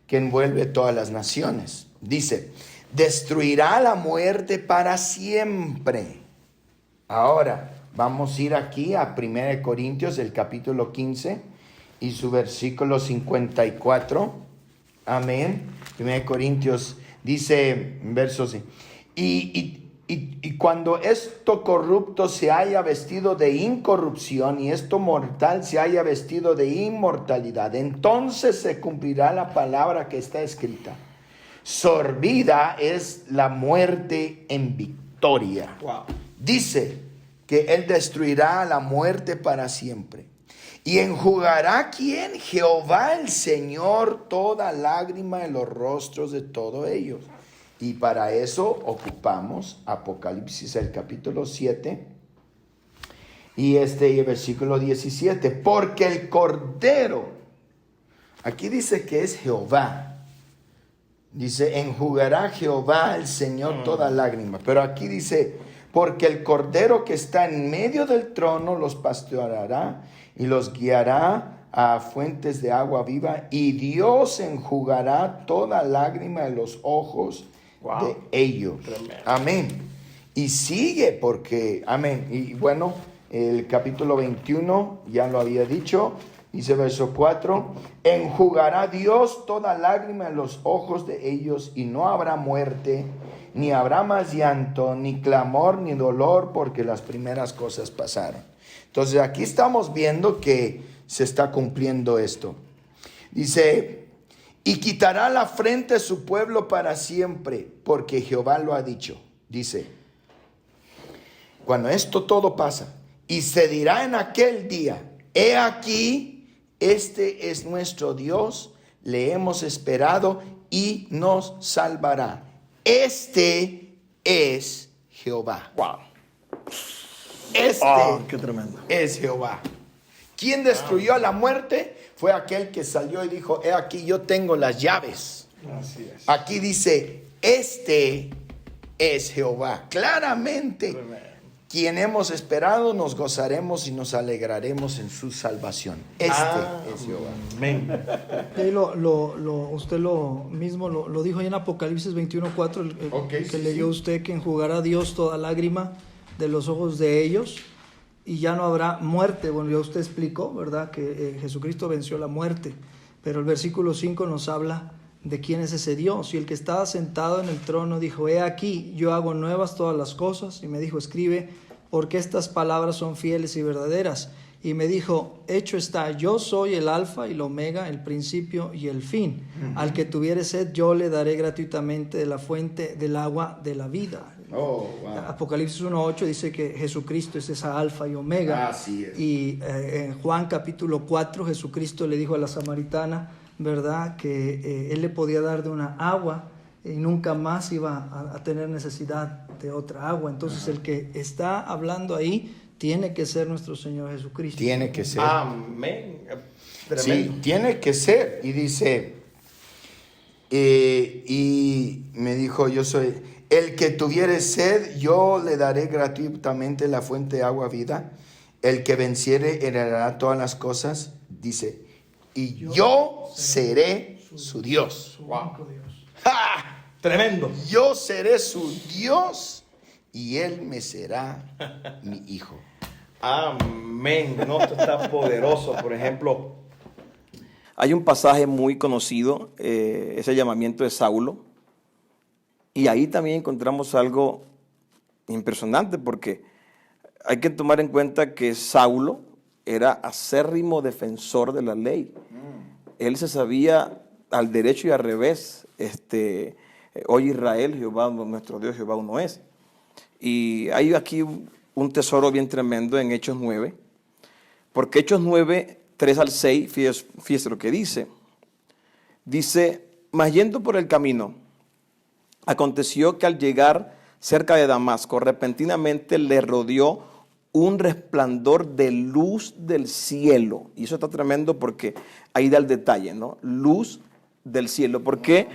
que envuelve todas las naciones. Dice, destruirá la muerte para siempre. Ahora, vamos a ir aquí a 1 Corintios, el capítulo 15 y su versículo 54. Amén. 1 Corintios dice, versos, y cuando esto corrupto se haya vestido de incorrupción y esto mortal se haya vestido de inmortalidad, entonces se cumplirá la palabra que está escrita. Sorbida es la muerte en victoria. Wow. Dice que Él destruirá la muerte para siempre. ¿Y enjugará quién? Jehová el Señor toda lágrima en los rostros de todos ellos. Y para eso ocupamos Apocalipsis, el capítulo 7 y el versículo 17. Porque el Cordero, aquí dice que es Jehová. Dice, enjugará Jehová el Señor toda lágrima. Pero aquí dice, porque el Cordero que está en medio del trono los pastoreará y los guiará a fuentes de agua viva. Y Dios enjugará toda lágrima de los ojos de ellos. Tremendo. Amén. Y sigue porque, amén. Y bueno, el capítulo 21, ya lo había dicho. Dice verso 4, enjugará Dios toda lágrima en los ojos de ellos y no habrá muerte, ni habrá más llanto, ni clamor, ni dolor, porque las primeras cosas pasaron. Entonces aquí estamos viendo que se está cumpliendo esto. Dice, y quitará la frente de su pueblo para siempre, porque Jehová lo ha dicho. Dice, cuando esto todo pasa, y se dirá en aquel día, he aquí, este es nuestro Dios, le hemos esperado y nos salvará. Este es Jehová. Wow. Qué tremendo. Es Jehová. ¿Quién destruyó la muerte? Fue aquel que salió y dijo, he aquí yo tengo las llaves. Así es. Aquí dice, este es Jehová. Claramente. Tremendo. Quien hemos esperado, nos gozaremos y nos alegraremos en su salvación. Este es Jehová. Amén. Y ahí usted lo mismo lo dijo ahí en Apocalipsis 21:4, Okay, que sí, leyó sí. usted, que enjugará Dios toda lágrima de los ojos de ellos y ya no habrá muerte. Bueno, ya usted explicó, ¿verdad?, que Jesucristo venció la muerte, pero el versículo 5 nos habla de quién es ese Dios. Y el que estaba sentado en el trono dijo, he aquí, yo hago nuevas todas las cosas. Y me dijo, escribe, porque estas palabras son fieles y verdaderas. Y me dijo, hecho está, yo soy el alfa y el omega, el principio y el fin. Al que tuviere sed, yo le daré gratuitamente de la fuente del agua de la vida. Oh, wow. Apocalipsis 1:8 dice que Jesucristo es esa alfa y omega. Así es. Y en Juan capítulo 4, Jesucristo le dijo a la samaritana, ¿verdad?, que él le podía dar de una agua y nunca más iba a tener necesidad de otra agua. Entonces el que está hablando ahí tiene que ser nuestro Señor Jesucristo. Tiene que ser. Amén. Sí, tiene que ser. Y dice, y me dijo, yo soy, el que tuviere sed, yo le daré gratuitamente la fuente de agua vida. El que venciere heredará todas las cosas, dice, y yo seré su Dios. Su único Dios. ¡Ja! Tremendo. Yo seré su Dios y él me será mi hijo. Amén. No, esto está poderoso. Por ejemplo, hay un pasaje muy conocido, ese llamamiento de Saulo, y ahí también encontramos algo impresionante, porque hay que tomar en cuenta que Saulo era acérrimo defensor de la ley. Él se sabía al derecho y al revés. Oye Israel, Jehová nuestro Dios, Jehová uno es. Y hay aquí un tesoro bien tremendo en Hechos 9, porque Hechos 9, 3 al 6, fíjese lo que dice. Dice, mas yendo por el camino, aconteció que al llegar cerca de Damasco, repentinamente le rodeó un resplandor de luz del cielo. Y eso está tremendo porque ahí da el detalle, ¿no? Luz del cielo. ¿Por qué?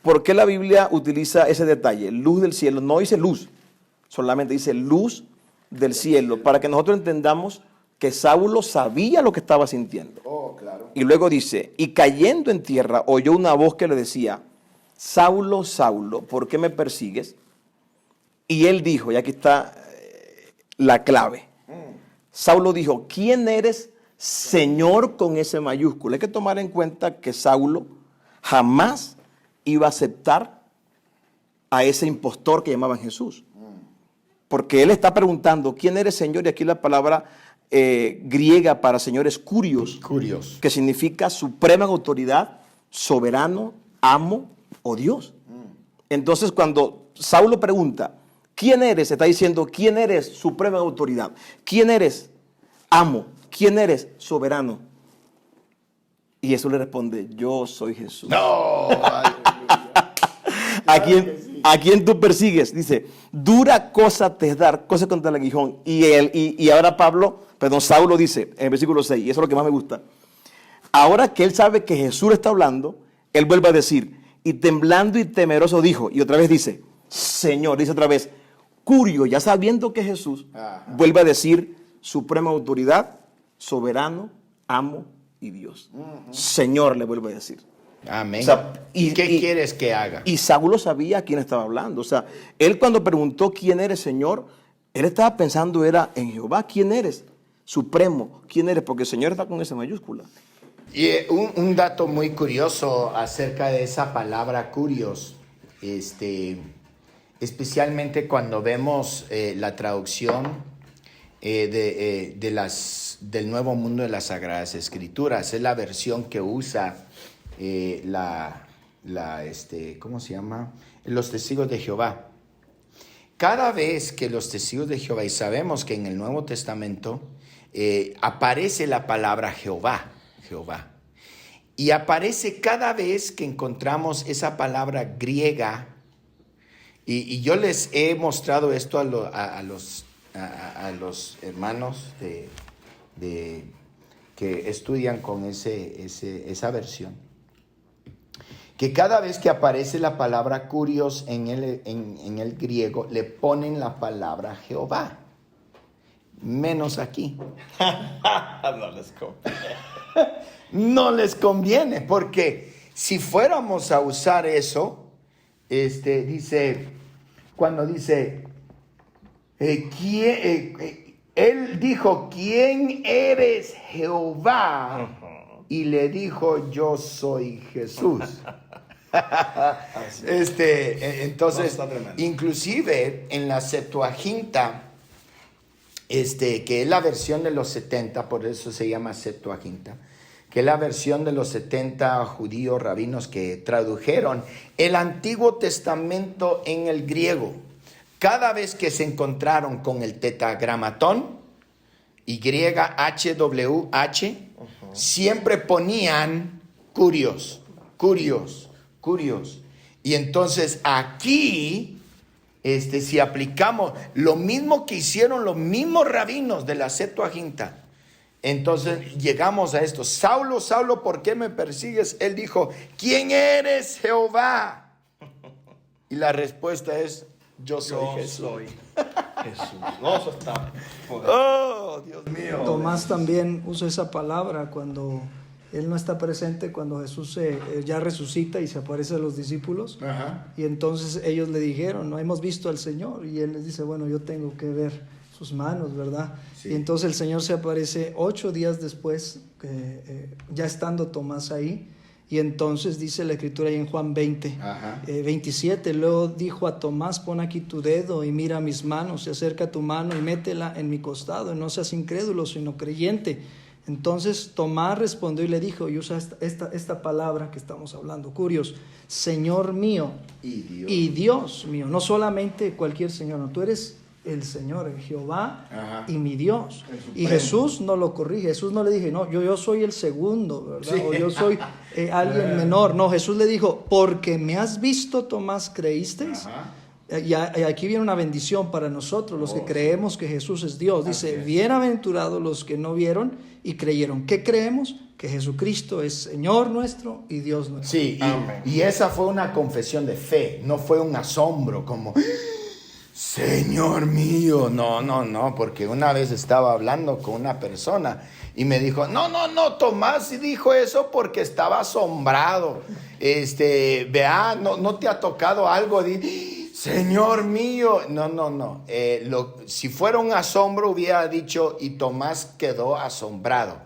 ¿Por qué la Biblia utiliza ese detalle? Luz del cielo. No dice luz, solamente dice luz del cielo. Para que nosotros entendamos que Saulo sabía lo que estaba sintiendo. Oh, claro. Y luego dice, y cayendo en tierra, oyó una voz que le decía, Saulo, Saulo, ¿por qué me persigues? Y él dijo, y aquí está la clave. Saulo dijo, ¿quién eres, Señor, con ese mayúsculo? Hay que tomar en cuenta que Saulo jamás iba a aceptar a ese impostor que llamaban Jesús. Porque él está preguntando, ¿quién eres, Señor? Y aquí la palabra griega para Señor es kurios, que significa suprema autoridad, soberano, amo o Dios. Entonces cuando Saulo pregunta, ¿quién eres? Está diciendo, ¿quién eres suprema autoridad? ¿Quién eres amo? ¿Quién eres soberano? Y Jesús le responde, yo soy Jesús. No. ¿A quién tú persigues? Dice, dura cosa te es dar, cosa contra el aguijón. Y ahora Saulo dice, en el versículo 6, y eso es lo que más me gusta. Ahora que él sabe que Jesús le está hablando, él vuelve a decir, y temblando y temeroso dijo, y otra vez dice, Señor, dice otra vez, curio, ya sabiendo que es Jesús, vuelve a decir, suprema autoridad, soberano, amo y Dios. Señor, le vuelve a decir. Amén. O sea, ¿Qué quieres que haga? Y Saulo sabía a quién estaba hablando. O sea, él cuando preguntó quién eres, Señor, él estaba pensando era en Jehová. ¿Quién eres? Supremo. ¿Quién eres? Porque el Señor está con esa mayúscula. Y un dato muy curioso acerca de esa palabra curios, especialmente cuando vemos la traducción del Nuevo Mundo de las Sagradas Escrituras. Es la versión que usa ¿cómo se llama? Los testigos de Jehová. Cada vez que los testigos de Jehová, y sabemos que en el Nuevo Testamento aparece la palabra Jehová, y aparece cada vez que encontramos esa palabra griega, y yo les he mostrado esto a los hermanos que estudian con esa versión, que cada vez que aparece la palabra curios en el griego, le ponen la palabra Jehová. Menos aquí. No les conviene, porque si fuéramos a usar eso, dice, cuando dice, él dijo, ¿quién eres, Jehová? Y le dijo, yo soy Jesús. Entonces, inclusive en la Septuaginta, que es la versión de los 70, por eso se llama Septuaginta, que es la versión de los 70 judíos rabinos que tradujeron el Antiguo Testamento en el griego. Cada vez que se encontraron con el tetragramatón, YHWH, siempre ponían curios. Y entonces aquí, si aplicamos lo mismo que hicieron los mismos rabinos de la Septuaginta, entonces llegamos a esto. Saulo, Saulo, ¿por qué me persigues? Él dijo, ¿quién eres, Jehová? Y la respuesta es, yo soy Jesús. Jesús. No, eso está. Oh, Dios mío. Tomás también usa esa palabra cuando él no está presente, cuando Jesús ya resucita y se aparece a los discípulos. Ajá. Y entonces ellos le dijeron, no hemos visto al Señor. Y él les dice, bueno, yo tengo que ver sus manos, ¿verdad? Sí. Y entonces el Señor se aparece 8 días después, ya estando Tomás ahí. Y entonces dice la Escritura ahí en Juan 20, 27, luego dijo a Tomás, pon aquí tu dedo y mira mis manos, y acerca tu mano y métela en mi costado, y no seas incrédulo, sino creyente. Entonces Tomás respondió y le dijo, y usa esta palabra que estamos hablando, curios, Señor mío y Dios mío. No solamente cualquier Señor, no, tú eres el Señor, el Jehová. Ajá. Y mi Dios. Y Jesús no lo corrige. Jesús no le dije, no, yo soy el segundo, ¿verdad? Sí. O yo soy alguien menor. No, Jesús le dijo, porque me has visto, Tomás, ¿creísteis? Ajá. Y aquí viene una bendición para nosotros, los que creemos que Jesús es Dios. Dice, bienaventurados los que no vieron y creyeron. ¿Qué creemos? Que Jesucristo es Señor nuestro y Dios nuestro. Sí, y esa fue una confesión de fe, no fue un asombro como, Señor mío. No, porque una vez estaba hablando con una persona y me dijo, no, Tomás dijo eso porque estaba asombrado. Vea, no te ha tocado algo de... Señor mío, no. Si fuera un asombro hubiera dicho y Tomás quedó asombrado.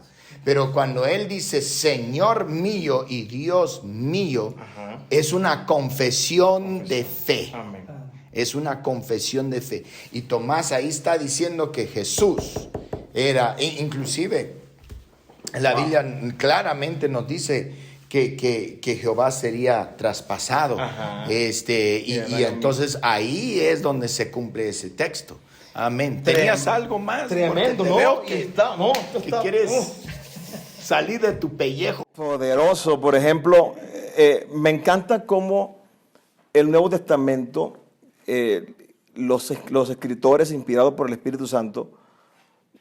Pero cuando él dice Señor mío y Dios mío, ajá, es una confesión de fe. Amén. Es una confesión de fe. Y Tomás ahí está diciendo que Jesús era, inclusive la Biblia claramente nos dice que Jehová sería traspasado. Y entonces ahí es donde se cumple ese texto. Amén. ¿Tenías algo más? Tremendo, te veo que quieres salir de tu pellejo. Poderoso, por ejemplo, me encanta cómo el Nuevo Testamento, los escritores inspirados por el Espíritu Santo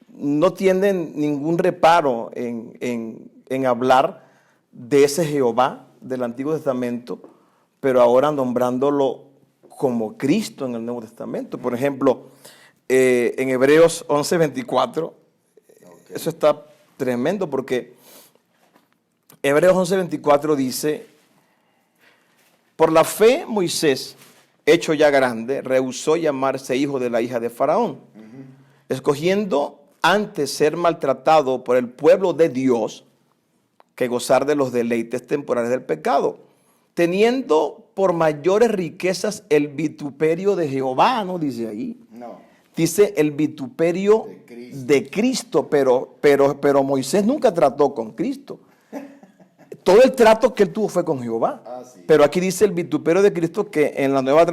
no tienen ningún reparo en hablar de ese Jehová del Antiguo Testamento, pero ahora nombrándolo como Cristo en el Nuevo Testamento. Por ejemplo, en Hebreos 11:24, eso está tremendo porque Hebreos 11:24 dice, por la fe Moisés, hecho ya grande, rehusó llamarse hijo de la hija de Faraón, escogiendo antes ser maltratado por el pueblo de Dios que gozar de los deleites temporales del pecado, teniendo por mayores riquezas el vituperio de Jehová, ¿no dice ahí? No. Dice el vituperio de Cristo, pero Moisés nunca trató con Cristo. Todo el trato que él tuvo fue con Jehová. Sí. Pero aquí dice el vituperio de Cristo, que en la nueva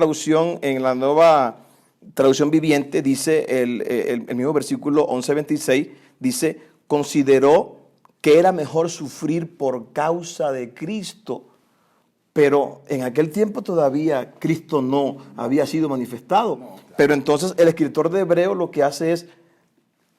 traducción viviente, dice el mismo versículo 11:26, dice, consideró que era mejor sufrir por causa de Cristo. Pero en aquel tiempo todavía Cristo no había sido manifestado. No, claro. Pero entonces el escritor de Hebreos lo que hace es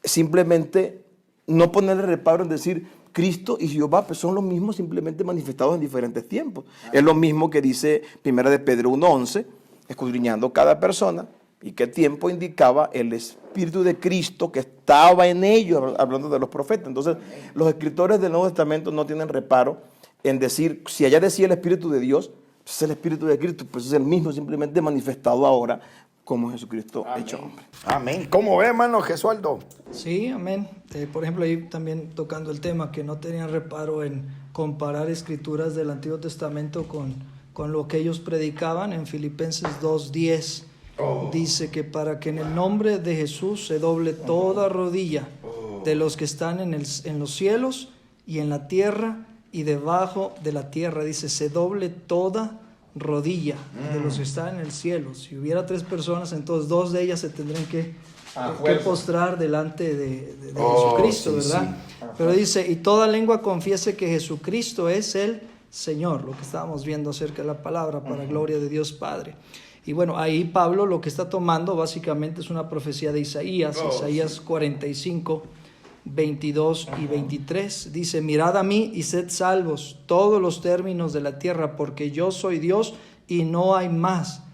simplemente no ponerle reparo en decir Cristo y Jehová, pues son los mismos, simplemente manifestados en diferentes tiempos. Es lo mismo que dice 1 de Pedro 1:11, escudriñando cada persona y qué tiempo indicaba el Espíritu de Cristo que estaba en ellos, hablando de los profetas. Entonces, los escritores del Nuevo Testamento no tienen reparo en decir, si allá decía el Espíritu de Dios, pues es el Espíritu de Cristo, pues es el mismo, simplemente manifestado ahora como Jesucristo hecho hombre. Amén. ¿Cómo ve, hermano Gesualdo? Sí, amén. Por ejemplo, ahí también tocando el tema, que no tenían reparo en comparar escrituras del Antiguo Testamento con lo que ellos predicaban. En Filipenses 2:10 dice que para que en el nombre de Jesús se doble toda rodilla de los que están en los cielos y en la tierra y debajo de la tierra. Dice, se doble toda rodilla de los que están en el cielo. Si hubiera 3 personas, entonces 2 de ellas se tendrían que postrar delante de Jesucristo, sí, ¿verdad? Sí. Pero dice, y toda lengua confiese que Jesucristo es el Señor, lo que estábamos viendo acerca de la palabra para gloria de Dios Padre. Y bueno, ahí Pablo lo que está tomando básicamente es una profecía de Isaías, Isaías 45, 22 y 23. Dice: mirad a mí y sed salvos todos los términos de la tierra, porque yo soy Dios y no hay más.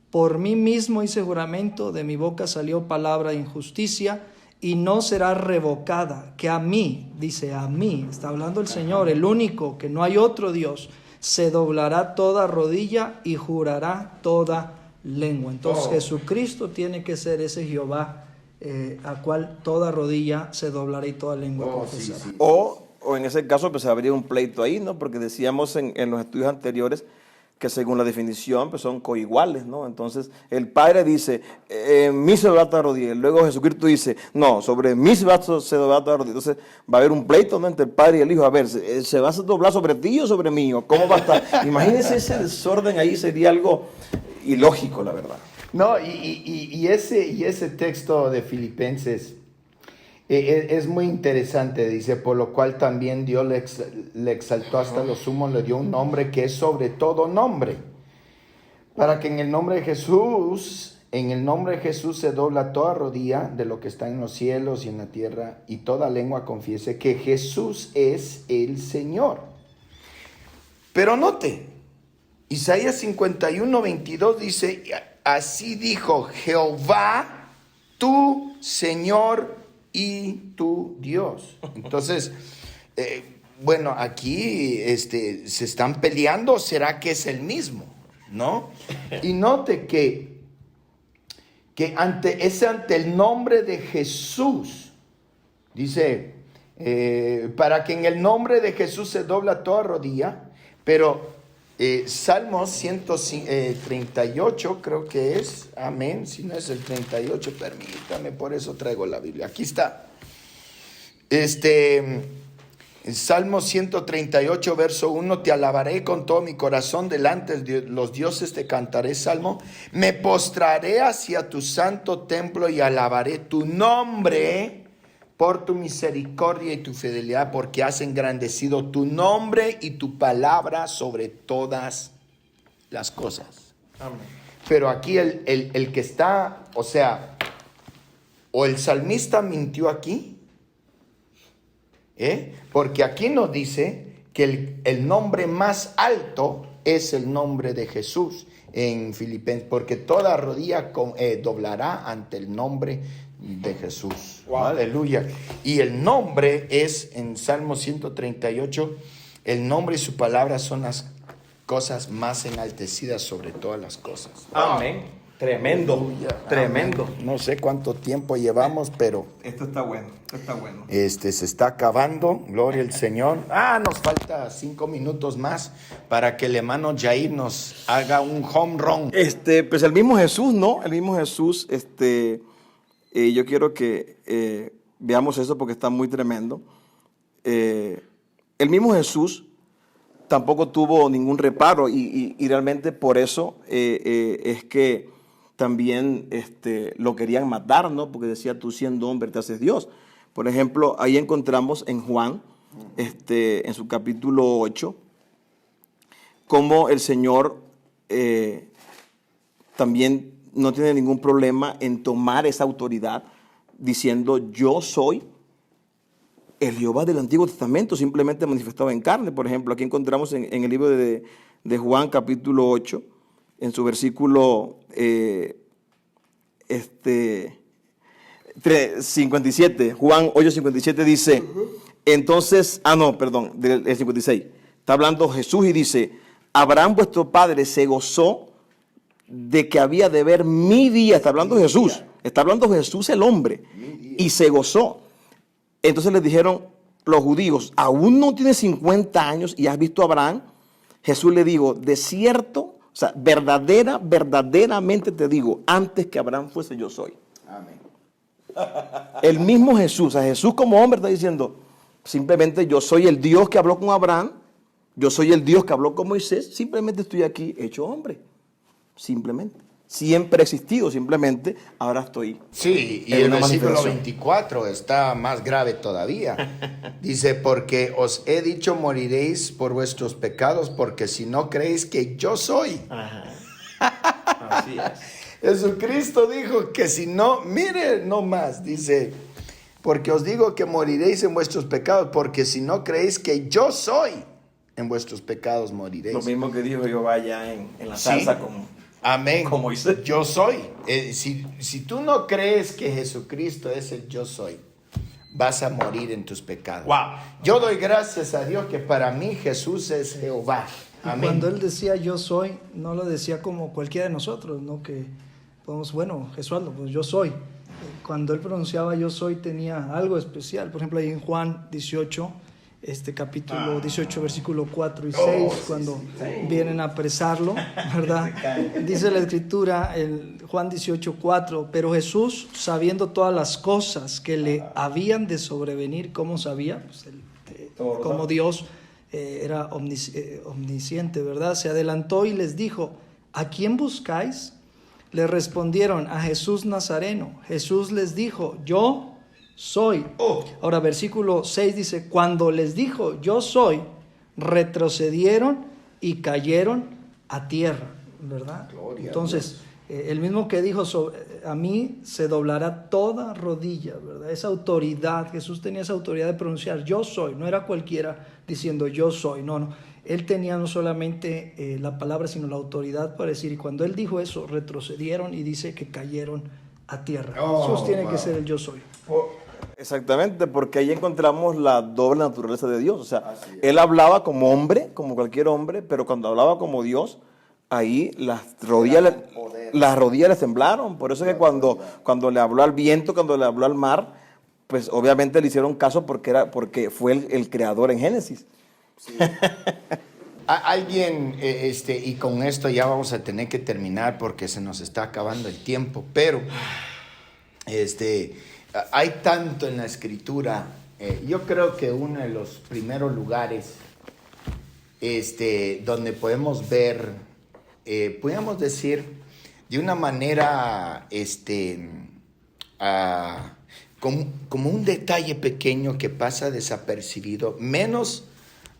Por mí mismo hice juramento, de mi boca salió palabra de injusticia y no será revocada, que a mí, dice a mí, está hablando el Señor, el único, que no hay otro Dios, se doblará toda rodilla y jurará toda lengua. Entonces Jesucristo tiene que ser ese Jehová a cual toda rodilla se doblará y toda lengua confesará. Sí, sí. O en ese caso pues habría un pleito ahí, ¿no? Porque decíamos en los estudios anteriores que según la definición pues son coiguales, ¿no? Entonces el Padre dice, mí se doblará toda rodilla, y luego Jesucristo dice, no, sobre mí se doblará toda rodilla. Entonces va a haber un pleito, ¿no?, entre el Padre y el Hijo. A ver, ¿se va a doblar sobre ti o sobre mí? ¿O cómo va a estar? Imagínense ese desorden ahí, sería algo ilógico, la verdad. No, y ese texto de Filipenses es muy interesante. Dice, por lo cual también Dios le exaltó hasta lo sumo, le dio un nombre que es sobre todo nombre, para que en el nombre de Jesús se dobla toda rodilla de lo que está en los cielos y en la tierra, y toda lengua confiese que Jesús es el Señor. Pero note, Isaías 51, 22 dice, así dijo Jehová, tu Señor y tu Dios. Entonces, bueno, aquí se están peleando, ¿será que es el mismo? ¿No? Y note que ante el nombre de Jesús, dice, para que en el nombre de Jesús se dobla toda rodilla, pero Salmos 138 creo que es, amén, si no es el 38, permítame, por eso traigo la Biblia, aquí está, Salmos 138 verso 1, te alabaré con todo mi corazón, delante de los dioses te cantaré salmo, me postraré hacia tu santo templo y alabaré tu nombre por tu misericordia y tu fidelidad, porque has engrandecido tu nombre y tu palabra sobre todas las cosas. Amén. Pero aquí el que está, o sea, o el salmista mintió aquí, porque aquí nos dice que el nombre más alto es el nombre de Jesús en Filipenses, porque toda rodilla doblará ante el nombre de Jesús. Wow. Aleluya. Y el nombre es, en Salmo 138, el nombre y su palabra son las cosas más enaltecidas sobre todas las cosas. Amén. Tremendo. Aleluya. Tremendo. Amén. No sé cuánto tiempo llevamos, pero Esto está bueno, esto está bueno. se está acabando. Gloria al Señor. Nos falta 5 minutos más para que el hermano Jair nos haga un home run. Pues el mismo Jesús, ¿no? El mismo Jesús, yo quiero que veamos eso porque está muy tremendo. El mismo Jesús tampoco tuvo ningún reparo y realmente por eso es que también lo querían matar, ¿no? Porque decía, tú siendo hombre te haces Dios. Por ejemplo, ahí encontramos en Juan, en su capítulo 8, cómo el Señor también no tiene ningún problema en tomar esa autoridad diciendo, yo soy el Jehová del Antiguo Testamento, simplemente manifestado en carne. Por ejemplo, aquí encontramos en el libro de Juan capítulo 8, en su versículo 57, Juan 8:57 dice, entonces, del 56, está hablando Jesús y dice, Abraham vuestro padre se gozó de que había de ver mi día. Está hablando Jesús, el hombre, y se gozó. Entonces les dijeron los judíos, aún no tienes 50 años y has visto a Abraham. Jesús le dijo, de cierto, o sea, verdaderamente te digo, antes que Abraham fuese yo soy. Amén. El mismo Jesús, o sea, Jesús como hombre está diciendo, simplemente yo soy el Dios que habló con Abraham, yo soy el Dios que habló con Moisés, simplemente estoy aquí hecho hombre. Simplemente. siempre he existido, simplemente ahora estoy. Sí, y en el una versículo manifestación. 24 está más grave todavía. Dice, porque os he dicho moriréis por vuestros pecados, porque si no creéis que yo soy. Así es. Jesucristo dijo que si no, mire nomás, dice, porque os digo que moriréis en vuestros pecados, porque si no creéis que yo soy, en vuestros pecados moriréis. Lo mismo que dijo Jehová allá en la Sí. salsa con Amén. Con Moisés. Yo soy. Si tú no crees que Jesucristo es el yo soy, vas a morir en tus pecados. Wow. Yo doy gracias a Dios que para mí Jesús es Jehová. Y Amén. cuando él decía yo soy, no lo decía como cualquiera de nosotros, ¿no? Que podemos, bueno, Jesualdo, pues yo soy. Cuando él pronunciaba yo soy tenía algo especial. Por ejemplo, ahí en Juan 18, capítulo 18, versículo 4 y 6, cuando vienen a apresarlo, ¿verdad? Dice la escritura, Juan 18, 4, pero Jesús, sabiendo todas las cosas que le habían de sobrevenir, ¿cómo sabía? Pues como Dios era omnisciente, ¿verdad? Se adelantó y les dijo, ¿a quién buscáis? Le respondieron, a Jesús Nazareno. Jesús les dijo, yo soy. Ahora, versículo 6 dice, cuando les dijo, yo soy, retrocedieron y cayeron a tierra, ¿verdad? Gloria a Entonces, el mismo que dijo, a mí se doblará toda rodilla, ¿verdad? Esa autoridad, Jesús tenía esa autoridad de pronunciar, yo soy, no era cualquiera diciendo yo soy, no. Él tenía no solamente la palabra, sino la autoridad para decir, y cuando él dijo eso, retrocedieron y dice que cayeron a tierra. Jesús tiene que ser el yo soy. Exactamente, porque ahí encontramos la doble naturaleza de Dios. O sea, él hablaba como hombre, como cualquier hombre, pero cuando hablaba como Dios, ahí las rodillas le temblaron. Por eso es que cuando le habló al viento, cuando le habló al mar, pues obviamente le hicieron caso porque fue el creador en Génesis. Sí. Alguien, y con esto ya vamos a tener que terminar porque se nos está acabando el tiempo, pero hay tanto en la escritura. Yo creo que uno de los primeros lugares donde podemos ver, podríamos decir, de una manera como un detalle pequeño que pasa desapercibido, menos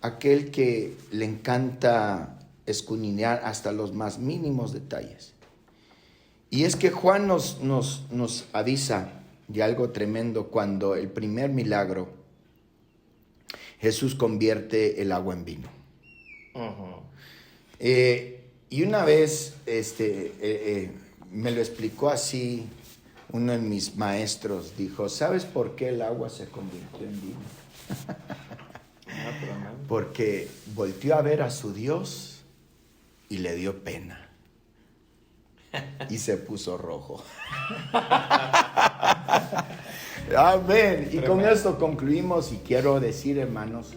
aquel que le encanta escudriñar hasta los más mínimos detalles. Y es que Juan nos avisa de algo tremendo cuando el primer milagro, Jesús convierte el agua en vino. Y una vez me lo explicó así uno de mis maestros, dijo, ¿sabes por qué el agua se convirtió en vino? Porque volteó a ver a su Dios y le dio pena y se puso rojo. Amén. Y con esto concluimos y quiero decir, hermanos,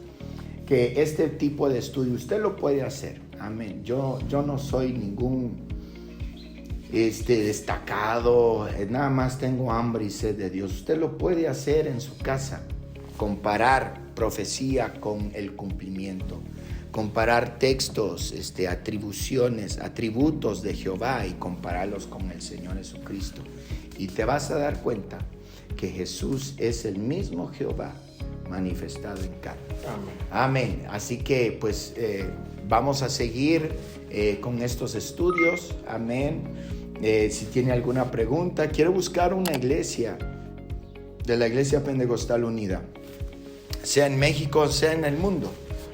que este tipo de estudio usted lo puede hacer. Amén. Yo no soy ningún destacado, nada más tengo hambre y sed de Dios. Usted lo puede hacer en su casa, comparar profecía con el cumplimiento, comparar textos, atributos de Jehová y compararlos con el Señor Jesucristo. Y te vas a dar cuenta que Jesús es el mismo Jehová manifestado en carne. Amén. Amén. Así que pues vamos a seguir con estos estudios. Amén. Si tiene alguna pregunta, quiero buscar una iglesia de la Iglesia Pentecostal Unida, sea en México, sea en el mundo.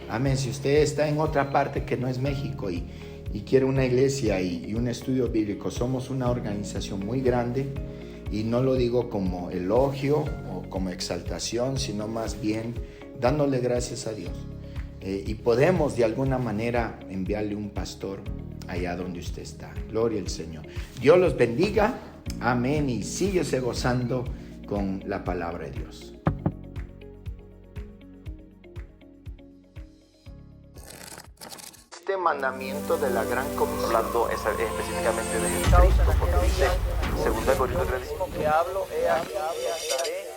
Amén. Si usted está en otra parte que no es México y quiere una iglesia y un estudio bíblico, somos una organización muy grande y no lo digo como elogio o como exaltación, sino más bien dándole gracias a Dios. Y podemos de alguna manera enviarle un pastor allá donde usted está. Gloria al Señor. Dios los bendiga. Amén. Y síguese gozando con la palabra de Dios. Este mandamiento de la gran comisión, hablando específicamente de Jesucristo, porque dice, 2 Corintios 3, que hablo, he aquí, estaré